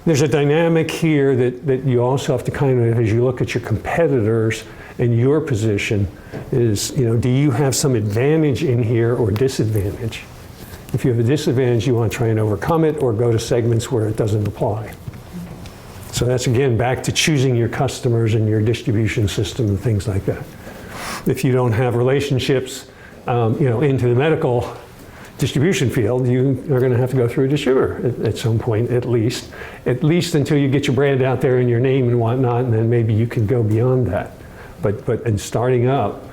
there's a dynamic here that you also have to kind of, as you look at your competitors and your position, is, do you have some advantage in here or disadvantage? If you have a disadvantage, you want to try and overcome it or go to segments where it doesn't apply. So that's, again, back to choosing your customers and your distribution system and things like that. If you don't have relationships, into the medical distribution field, you are going to have to go through a distributor at some point, at least until you get your brand out there and your name and whatnot, and then maybe you can go beyond that. But in starting up,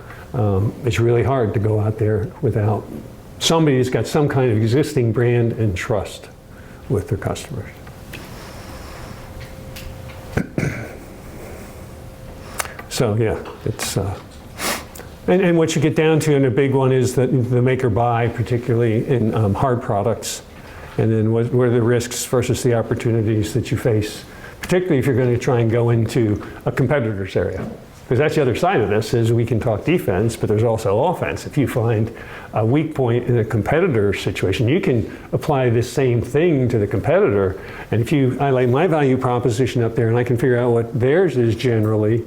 it's really hard to go out there without somebody who's got some kind of existing brand and trust with their customers. So yeah, it's and what you get down to, and a big one is the make or buy, particularly in hard products, and then what are the risks versus the opportunities that you face, particularly if you're going to try and go into a competitor's area. Because that's the other side of this, is we can talk defense, but there's also offense. If you find a weak point in a competitor situation, you can apply this same thing to the competitor. And if I lay my value proposition up there and I can figure out what theirs is generally,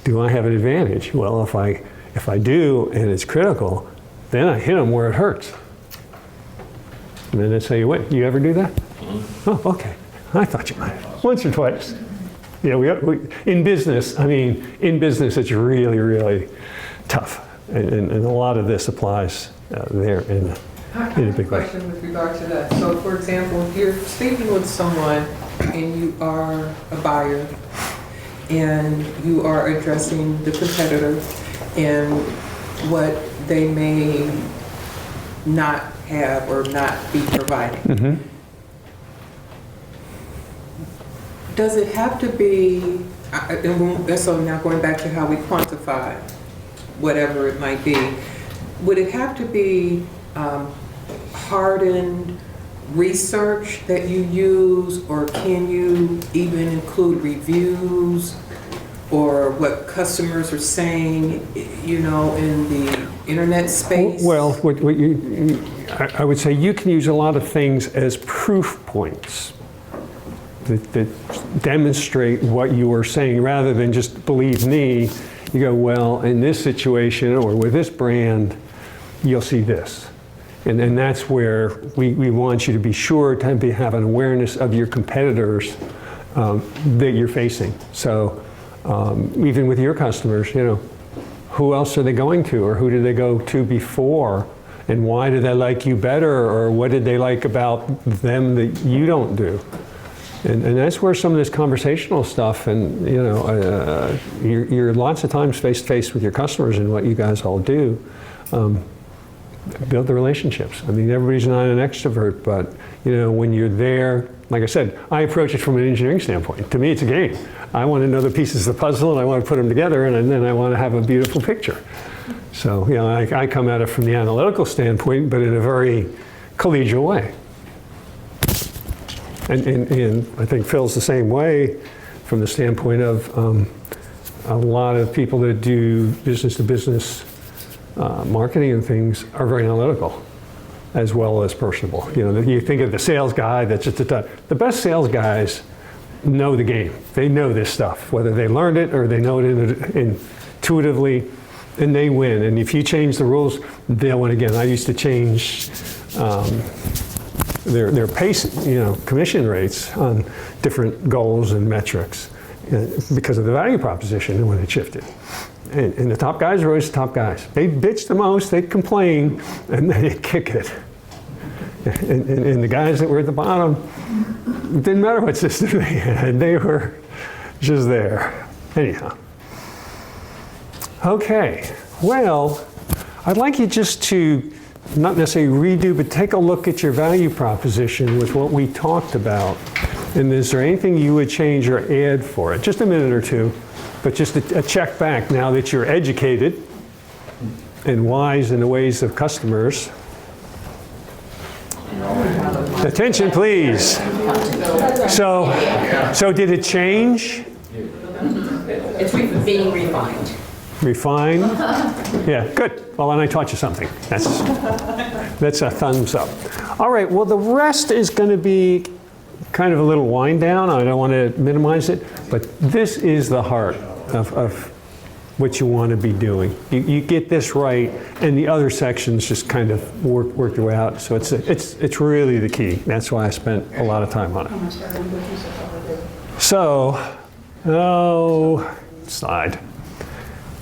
do I have an advantage? Well, if I do and it's critical, then I hit them where it hurts. And then that's how you win. You ever do that? Oh, okay. I thought you might. Once or twice. Yeah, we in business, it's really, really tough. And a lot of this applies there in a big way. Question with regard to that. So, for example, if you're speaking with someone and you are a buyer and you are addressing the competitor and what they may not have or not be providing, Mm-hmm. does it have to be, so now going back to how we quantify whatever it might be, would it have to be hardened research that you use, or can you even include reviews or what customers are saying, in the internet space? Well, I would say you can use a lot of things as proof points that demonstrate what you are saying, rather than just believe me. You go, well, in this situation or with this brand, you'll see this. And that's where we want you to be sure to have an awareness of your competitors that you're facing. So even with your customers, who else are they going to, or who did they go to before? And why do they like you better, or what did they like about them that you don't do? And that's where some of this conversational stuff, and you're lots of times face to face with your customers, and what you guys all do, build the relationships. Everybody's not an extrovert, but when you're there, like I said, I approach it from an engineering standpoint. To me, it's a game. I want to know the pieces of the puzzle, and I want to put them together, and then I want to have a beautiful picture. So I come at it from the analytical standpoint, but in a very collegial way. And I think Phil's the same way from the standpoint of a lot of people that do business-to-business marketing and things are very analytical as well as personable. You think of the sales guy that's just the best sales guys know the game. They know this stuff, whether they learned it or they know it intuitively, and they win. And if you change the rules, they'll win again. I used to change their pace, commission rates on different goals and metrics because of the value proposition when it shifted. And the top guys are always the top guys. They bitch the most, they complain, and they kick it. And the guys that were at the bottom, it didn't matter what system they had, they were just there. Anyhow. Okay, well, I'd like you just to not necessarily redo, but take a look at your value proposition with what we talked about. And is there anything you would change or add for it? Just a minute or two, but just a check back now that you're educated and wise in the ways of customers. Attention, please. So did it change? It's being refined. Refined? Yeah, good. Well, then I taught you something. That's a thumbs up. All right, well, the rest is going to be kind of a little wind down. I don't want to minimize it, but this is the heart of what you want to be doing. You get this right, and the other sections just kind of work their way out. So it's really the key. That's why I spent a lot of time on it. So, slide.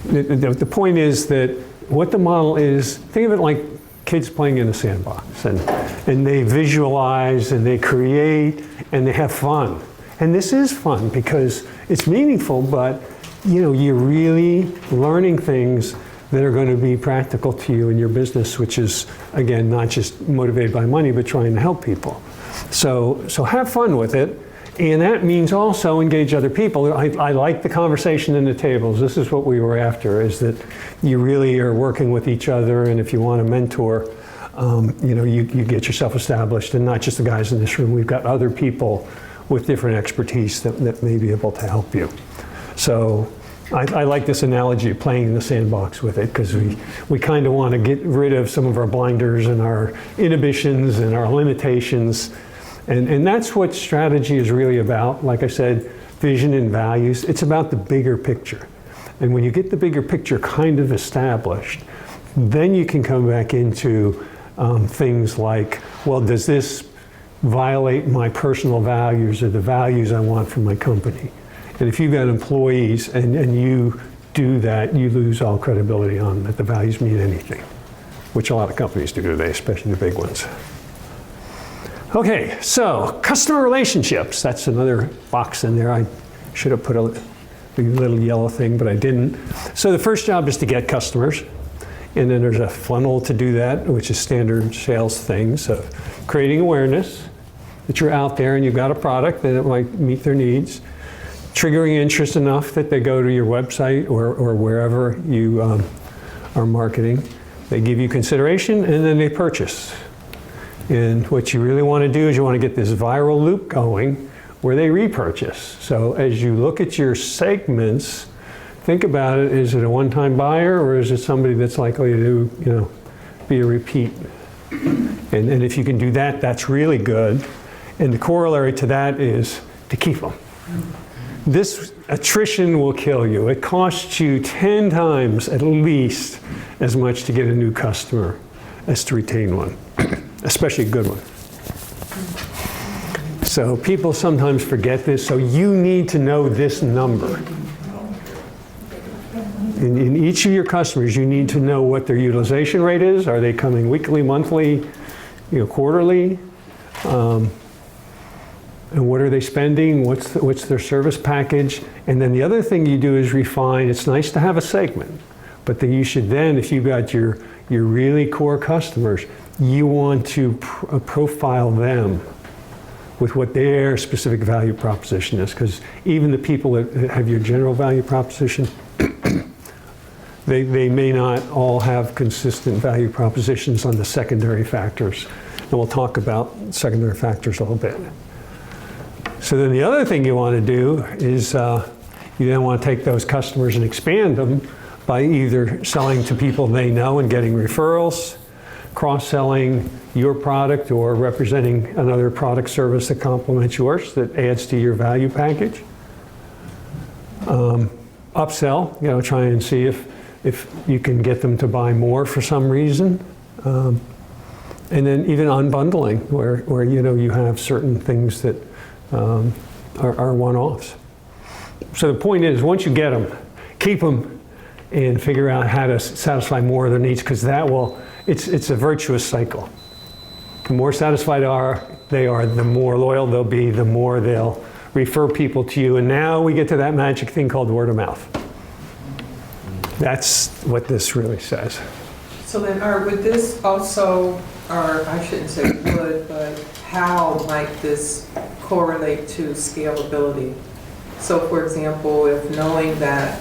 The point is that what the model is, think of it like kids playing in a sandbox, and they visualize and they create and they have fun. And this is fun because it's meaningful, but you're really learning things that are going to be practical to you in your business, which is, again, not just motivated by money, but trying to help people. So have fun with it. And that means also engage other people. I like the conversation in the tables. This is what we were after, is that you really are working with each other, and if you want a mentor, you get yourself established, and not just the guys in this room. We've got other people with different expertise that may be able to help you. So I like this analogy of playing in the sandbox with it, because we kind of want to get rid of some of our blinders and our inhibitions and our limitations. And that's what strategy is really about. Like I said, vision and values. It's about the bigger picture. And when you get the bigger picture kind of established, then you can come back into things like, well, does this violate my personal values or the values I want from my company? And if you've got employees and you do that, you lose all credibility on that the values mean anything, which a lot of companies do today, especially the big ones. Okay, so customer relationships. That's another box in there. I should have put a little yellow thing, but I didn't. So the first job is to get customers. And then there's a funnel to do that, which is standard sales things of creating awareness that you're out there and you've got a product that it might meet their needs, triggering interest enough that they go to your website or wherever you are marketing. They give you consideration and then they purchase. And what you really want to do is you want to get this viral loop going where they repurchase. So as you look at your segments, think about it, is it a one-time buyer or is it somebody that's likely to be a repeat? And if you can do that, that's really good. And the corollary to that is to keep them. This attrition will kill you. It costs you 10 times at least as much to get a new customer as to retain one, especially a good one. So people sometimes forget this, so you need to know this number. In each of your customers, you need to know what their utilization rate is. Are they coming weekly, monthly, quarterly? And what are they spending? What's their service package? And then the other thing you do is refine. It's nice to have a segment, but then you should then, if you've got your really core customers, you want to profile them with what their specific value proposition is. Because even the people that have your general value proposition, they may not all have consistent value propositions on the secondary factors. And we'll talk about secondary factors a little bit. So then the other thing you want to do is you then want to take those customers and expand them by either selling to people they know and getting referrals, cross-selling your product or representing another product service that complements yours that adds to your value package. Upsell, try and see if you can get them to buy more for some reason. And then even unbundling, where you have certain things that are one-offs. So the point is, once you get them, keep them and figure out how to satisfy more of their needs, because it's a virtuous cycle. The more satisfied they are, the more loyal they'll be, the more they'll refer people to you. And now we get to that magic thing called word of mouth. That's what this really says. So then, would this also, or I shouldn't say would, but how might this correlate to scalability? So for example, if knowing that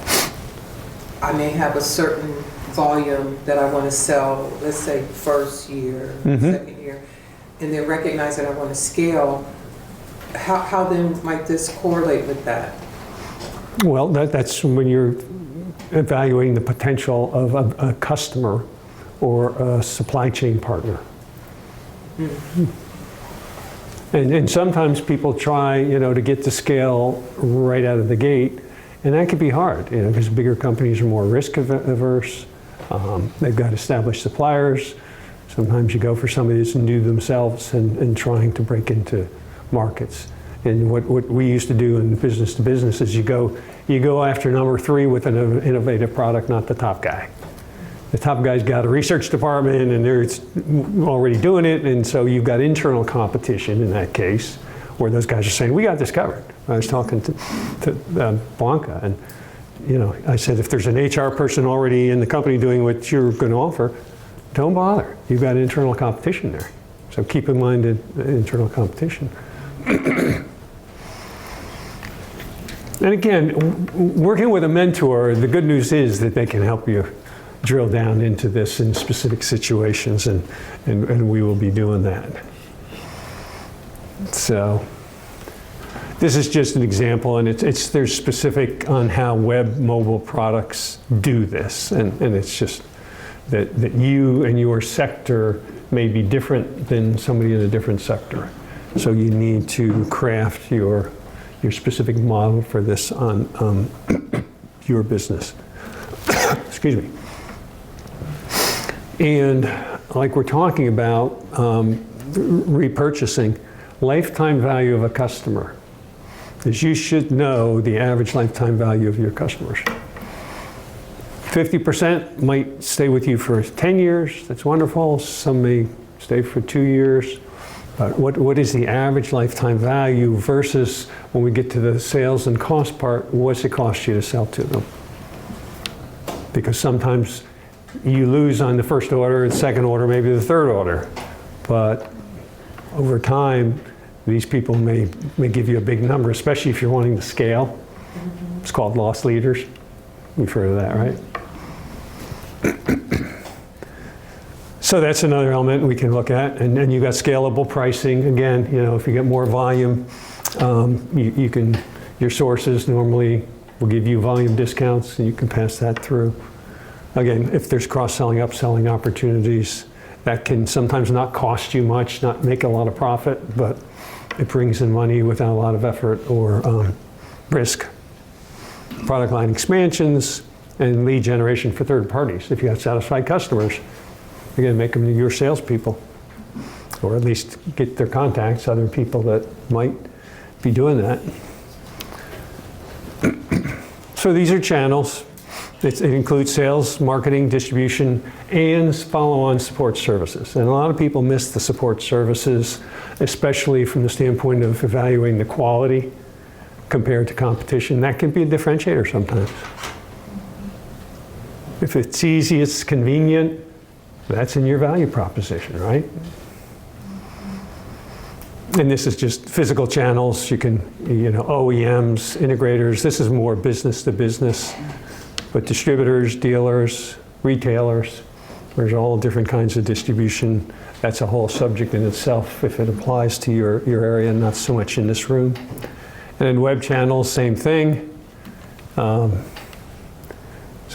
I may have a certain volume that I want to sell, let's say first year, second year, and then recognize that I want to scale, how then might this correlate with that? Well, that's when you're evaluating the potential of a customer or a supply chain partner. And sometimes people try, to get to scale right out of the gate, and that can be hard, because bigger companies are more risk averse. They've got established suppliers. Sometimes you go for somebody that's new themselves and trying to break into markets. And what we used to do in business to business is you go after number 3 with an innovative product, not the top guy. The top guy's got a research department and they're already doing it, and so you've got internal competition in that case, where those guys are saying, we got this covered. I was talking to Blanca, and I said, if there's an HR person already in the company doing what you're going to offer, don't bother. You've got internal competition there. So keep in mind the internal competition. And again, working with a mentor, the good news is that they can help you drill down into this in specific situations, and we will be doing that. So this is just an example, and they're specific on how web mobile products do this, and it's just that you and your sector may be different than somebody in a different sector. So you need to craft your specific model for this on your business. Excuse me. And like we're talking about, repurchasing, lifetime value of a customer is you should know the average lifetime value of your customers. 50% might stay with you for 10 years. That's wonderful. Some may stay for 2 years. But what is the average lifetime value versus when we get to the sales and cost part, what's it cost you to sell to them? Because sometimes you lose on the first order, the second order, maybe the third order. But over time, these people may give you a big number, especially if you're wanting to scale. It's called loss leaders. We've heard of that, right? So that's another element we can look at. And then you've got scalable pricing. Again, if you get more volume, your sources normally will give you volume discounts, and you can pass that through. Again, if there's cross-selling, upselling opportunities, that can sometimes not cost you much, not make a lot of profit, but it brings in money without a lot of effort or risk. Product line expansions and lead generation for third parties. If you have satisfied customers, again, make them your salespeople, or at least get their contacts, other people that might be doing that. So these are channels. It includes sales, marketing, distribution, and follow-on support services. And a lot of people miss the support services, especially from the standpoint of evaluating the quality compared to competition. That can be a differentiator sometimes. If it's easy, it's convenient, that's in your value proposition, right? And this is just physical channels. You can, OEMs, integrators. This is more business to business. But distributors, dealers, retailers, there's all different kinds of distribution. That's a whole subject in itself if it applies to your area, not so much in this room. And then web channels, same thing. So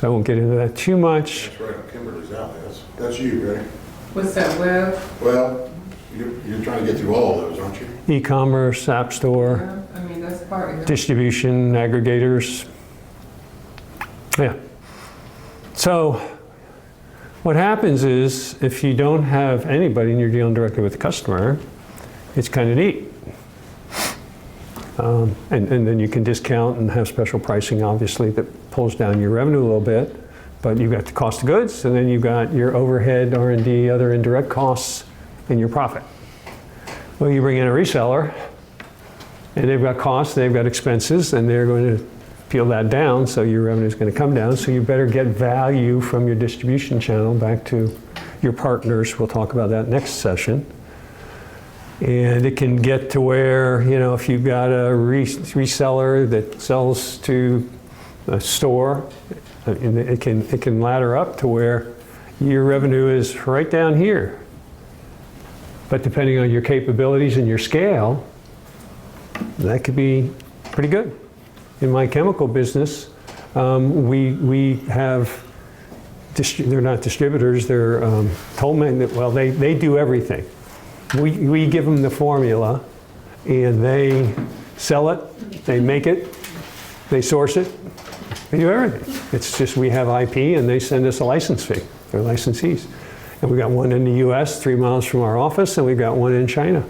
I won't get into that too much. That's right up Kimberly's alley. That's you, right? What's that, web? Well, you're trying to get through all of those, aren't you? E-commerce, app store, Yeah, that's part of it. distribution, aggregators. Yeah. So What happens is, if you don't have anybody and you're dealing directly with the customer, it's kind of neat. And then you can discount and have special pricing, obviously, that pulls down your revenue a little bit. But you've got the cost of goods, and then you've got your overhead, R&D, other indirect costs, and your profit. Well, you bring in a reseller, and they've got costs, they've got expenses, and they're going to peel that down, so your revenue is going to come down. So you better get value from your distribution channel back to your partners. We'll talk about that next session. And it can get to where, you know, if you've got a reseller that sells to a store, and it can ladder up to where your revenue is right down here. But depending on your capabilities and your scale, that could be pretty good. In my chemical business, we have, they're not distributors, they're toll men, well, they do everything. We give them the formula, and they sell it, they make it, they source it, they do everything. It's just we have IP, and they send us a license fee. They're licensees. And we've got one in the US, 3 miles from our office, and we've got one in China.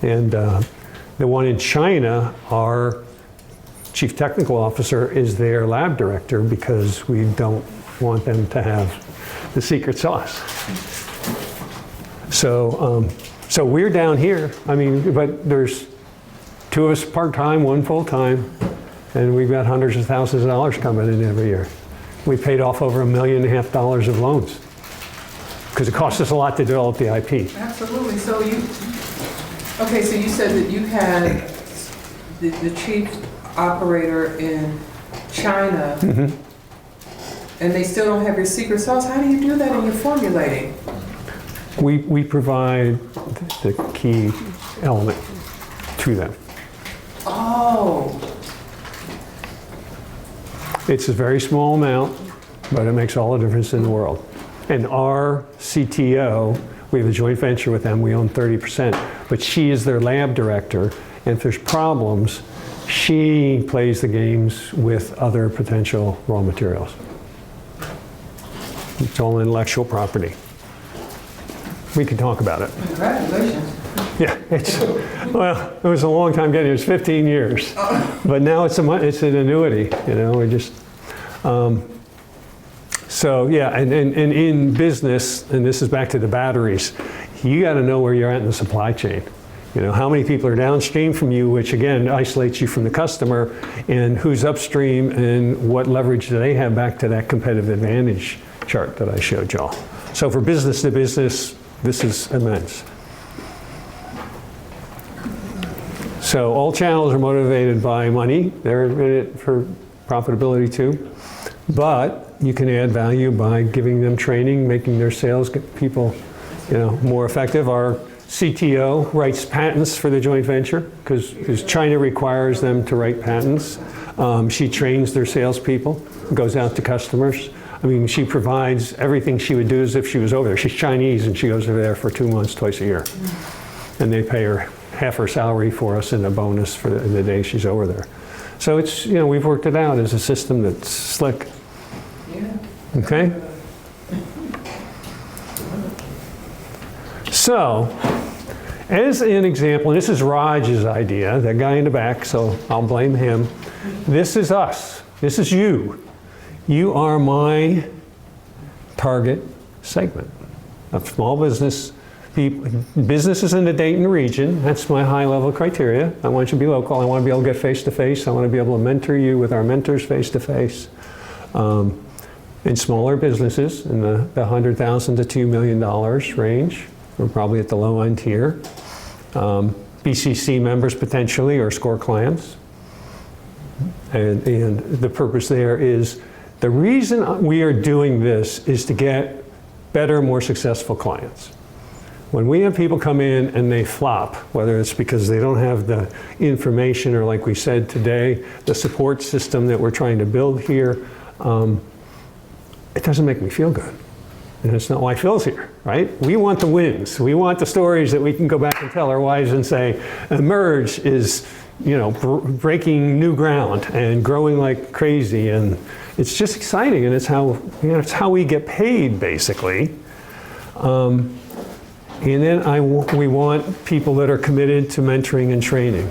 And the one in China, our chief technical officer is their lab director, because we don't want them to have the secret sauce. So we're down here. I mean, but there's 2 of us part-time, 1 full-time, and we've got hundreds of thousands of dollars coming in every year. We paid off over $1.5 million of loans, because it costs us a lot to develop the IP. Absolutely. So okay, so you said that you had the chief operator in China, and they still don't have your secret sauce. How do you do that in your formulating? We provide the key element to them. Oh. It's a very small amount, but it makes all the difference in the world. And our CTO, we have a joint venture with them, we own 30%, but she is their lab director, and if there's problems, she plays the games with other potential raw materials. It's all intellectual property. We can talk about it. Congratulations. Yeah, well, it was a long time getting it. It was 15 years. But now it's an annuity, you know, we just, so yeah, and in business, and this is back to the batteries, you got to know where you're at in the supply chain. You know, how many people are downstream from you, which again isolates you from the customer, and who's upstream, and what leverage do they have back to that competitive advantage chart that I showed y'all. So for business to business, this is immense. So all channels are motivated by money. They're in it for profitability too. But you can add value by giving them training, making their sales people, you know, more effective. Our CTO writes patents for the joint venture, because China requires them to write patents. She trains their salespeople, goes out to customers. I mean, she provides everything she would do as if she was over there. She's Chinese, and she goes over there for 2 months, twice a year. And they pay her half her salary for us and a bonus for the day she's over there. So it's, you know, we've worked it out as a system that's slick. Yeah. Okay? So, as an example, and this is Raj's idea, that guy in the back, so I'll blame him. This is us. This is you. You are my target segment of small business people, businesses in the Dayton region. That's my high-level criteria. I want you to be local. I want to be able to get face-to-face. I want to be able to mentor you with our mentors face-to-face. In smaller businesses, in the $100,000 to $2 million range. We're probably at the low end here. BCC members potentially, or SCORE clients. And the purpose there is, the reason we are doing this is to get better, more successful clients. When we have people come in and they flop, whether it's because they don't have the information, or like we said today, the support system that we're trying to build here, it doesn't make me feel good. And that's not why Phil's here, right? We want the wins. We want the stories that we can go back and tell our wives and say, Emerge is breaking new ground and growing like crazy, and it's just exciting, and it's how it's how we get paid basically. And then we want people that are committed to mentoring and training,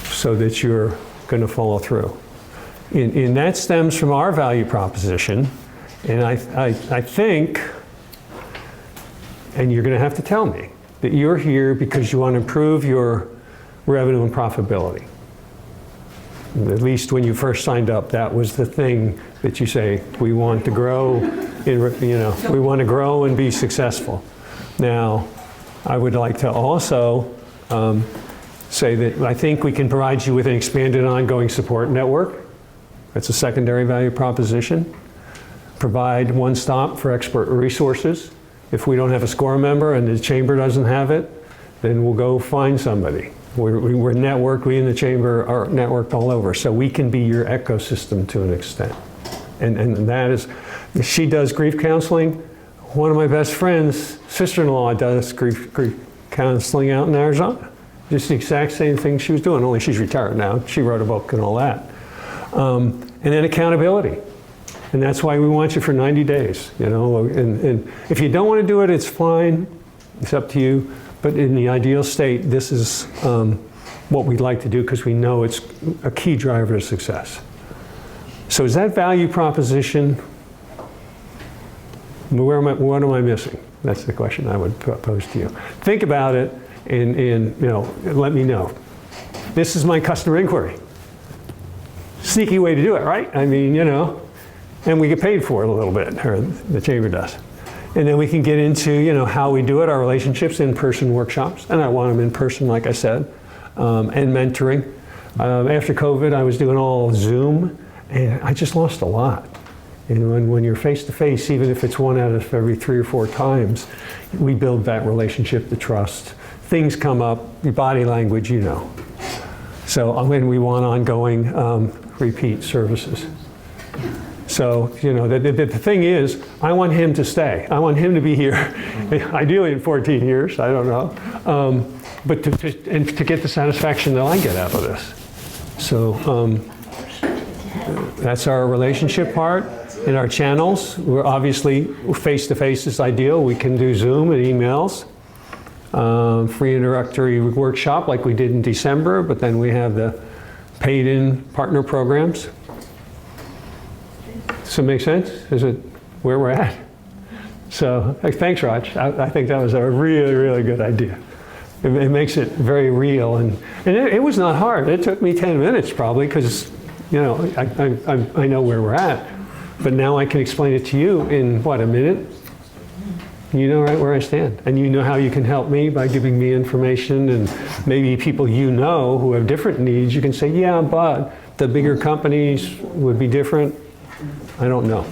so that you're going to follow through. And that stems from our value proposition, and I think, and you're going to have to tell me that you're here because you want to improve your revenue and profitability. At least when you first signed up, that was the thing that you say, we want to grow, we want to grow and be successful. Now, I would like to also say that I think we can provide you with an expanded ongoing support network. That's a secondary value proposition. Provide one stop for expert resources. If we don't have a SCORE member and the chamber doesn't have it, then we'll go find somebody. We're networked, we in the chamber are networked all over, so we can be your ecosystem to an extent. And that is, she does grief counseling. One of my best friends, sister-in-law, does grief counseling out in Arizona. Just the exact same thing she was doing, only she's retired now. She wrote a book and all that. And then accountability. And that's why we want you for 90 days, and if you don't want to do it, it's fine, it's up to you, but in the ideal state, this is what we'd like to do because we know it's a key driver to success. So is that value proposition, what am I missing? That's the question I would pose to you. Think about it and let me know. This is my customer inquiry. Sneaky way to do it, right? I mean, and we get paid for it a little bit, or the chamber does. And then we can get into, how we do it, our relationships, in-person workshops, and I want them in person, like I said, and mentoring. After COVID, I was doing all Zoom, and I just lost a lot. And when you're face-to-face, even if it's one out of every 3 or 4 times, we build that relationship, the trust. Things come up, your body language, So when we want ongoing repeat services. So, the thing is, I want him to stay. I want him to be here, ideally in 14 years, I don't know. But to get the satisfaction that I get out of this. So that's our relationship part. In our channels, we're obviously face-to-face is ideal. We can do Zoom and emails. Free introductory workshop like we did in December, but then we have the paid-in partner programs. Does it make sense? Is it where we're at? So thanks, Raj. I think that was a really, really good idea. It makes it very real, and it was not hard. It took me 10 minutes probably because, I know where we're at. But now I can explain it to you in, a minute? You know right where I stand. And you know how you can help me by giving me information, and maybe people who have different needs, you can say, yeah, but the bigger companies would be different. I don't know.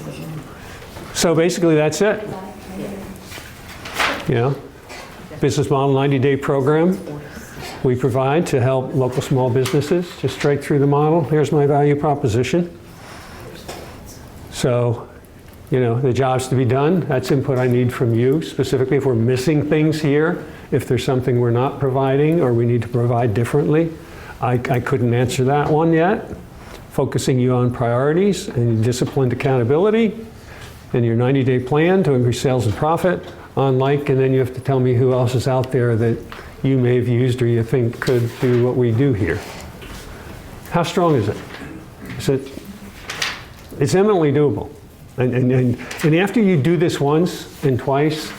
So basically that's it. Business Model 90-day program we provide to help local small businesses, just straight through the model. Here's my value proposition. So, the job's to be done. That's input I need from you, specifically if we're missing things here, if there's something we're not providing or we need to provide differently. I couldn't answer that one yet. Focusing you on priorities and disciplined accountability and your 90-day plan to increase sales and profit and then you have to tell me who else is out there that you may have used or you think could do what we do here. How strong is it? It's eminently doable. And after you do this once and twice,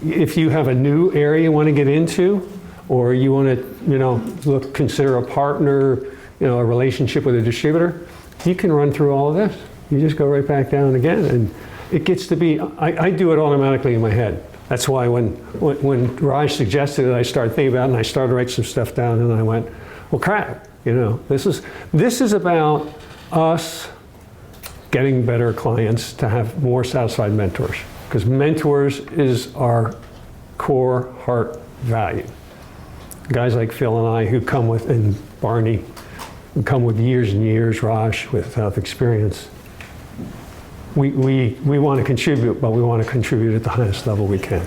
if you have a new area you want to get into, or you want to, consider a partner, a relationship with a distributor, you can run through all of this. You just go right back down again, and it gets to be. I do it automatically in my head. That's why when Raj suggested it, I started thinking about it, and I started writing some stuff down, and I went, well, crap. This is about us getting better clients to have more satisfied mentors, because mentors is our core heart value. Guys like Phil and I who come with, and Barney, who come with years and years, Raj with experience. We want to contribute, but we want to contribute at the highest level we can.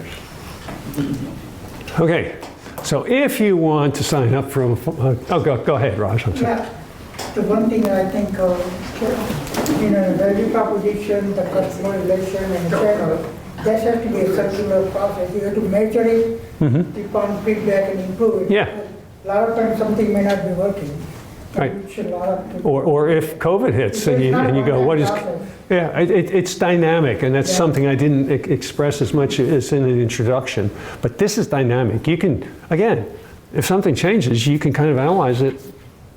Okay, So if you want to sign up for, go ahead, Raj, I'm sorry. Yeah, the one thing I think, value proposition, the customer relation and channel, that has to be a circular process. You have to measure it, keep on feedback and improve it. Yeah. A lot of times something may not be working. Right. Which a lot of- Or if COVID hits and you go, what is, yeah, it's dynamic, and that's something I didn't express as much as in the introduction. But this is dynamic. You can, again, if something changes, you can kind of analyze it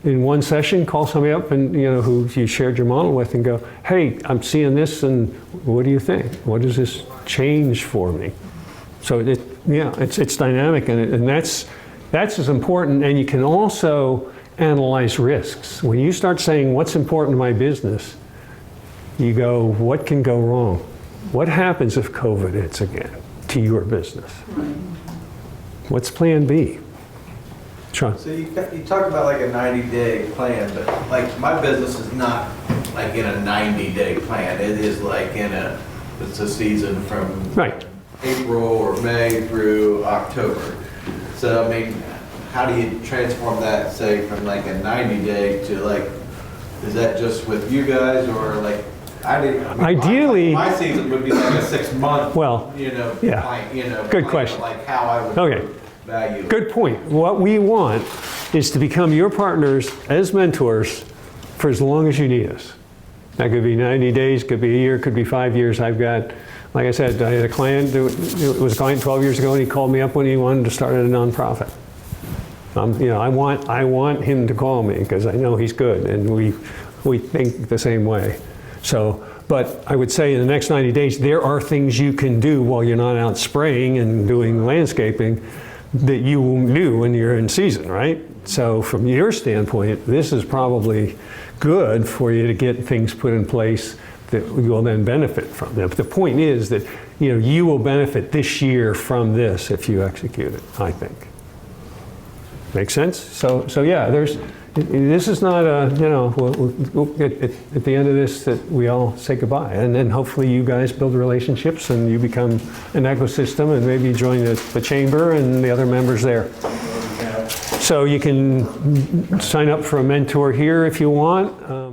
in one session, call somebody up and, who you shared your model with and go, hey, I'm seeing this and what do you think? What does this change for me? So it's dynamic, and that's as important. And you can also analyze risks. When you start saying what's important to my business, you go, what can go wrong? What happens if COVID hits again to your business? What's plan B? Sean? So you talk about like a 90-day plan, but like my business is not like in a 90-day plan. It is like it's a season from Right. April or May through October. So I mean, how do you transform that, say, from like a 90-day to like, is that just with you guys or like, Ideally, my season would be like a 6-month, well, yeah. plan, Good plan, question. like how I would Okay. value. Good point. What we want is to become your partners as mentors for as long as you need us. That could be 90 days, could be a year, could be 5 years. I've got, like I said, I had a client, it was a client 12 years ago, and he called me up when he wanted to start a nonprofit. I want him to call me because I know he's good, and we think the same way. So, but I would say in the next 90 days, there are things you can do while you're not out spraying and doing landscaping that you will do when you're in season, right? So from your standpoint, this is probably good for you to get things put in place that you will then benefit from. But the point is that you will benefit this year from this if you execute it, I think. Make sense? So yeah, this is not a, we'll at the end of this that we all say goodbye. And then hopefully you guys build relationships and you become an ecosystem and maybe join the chamber and the other members there. So you can sign up for a mentor here if you want.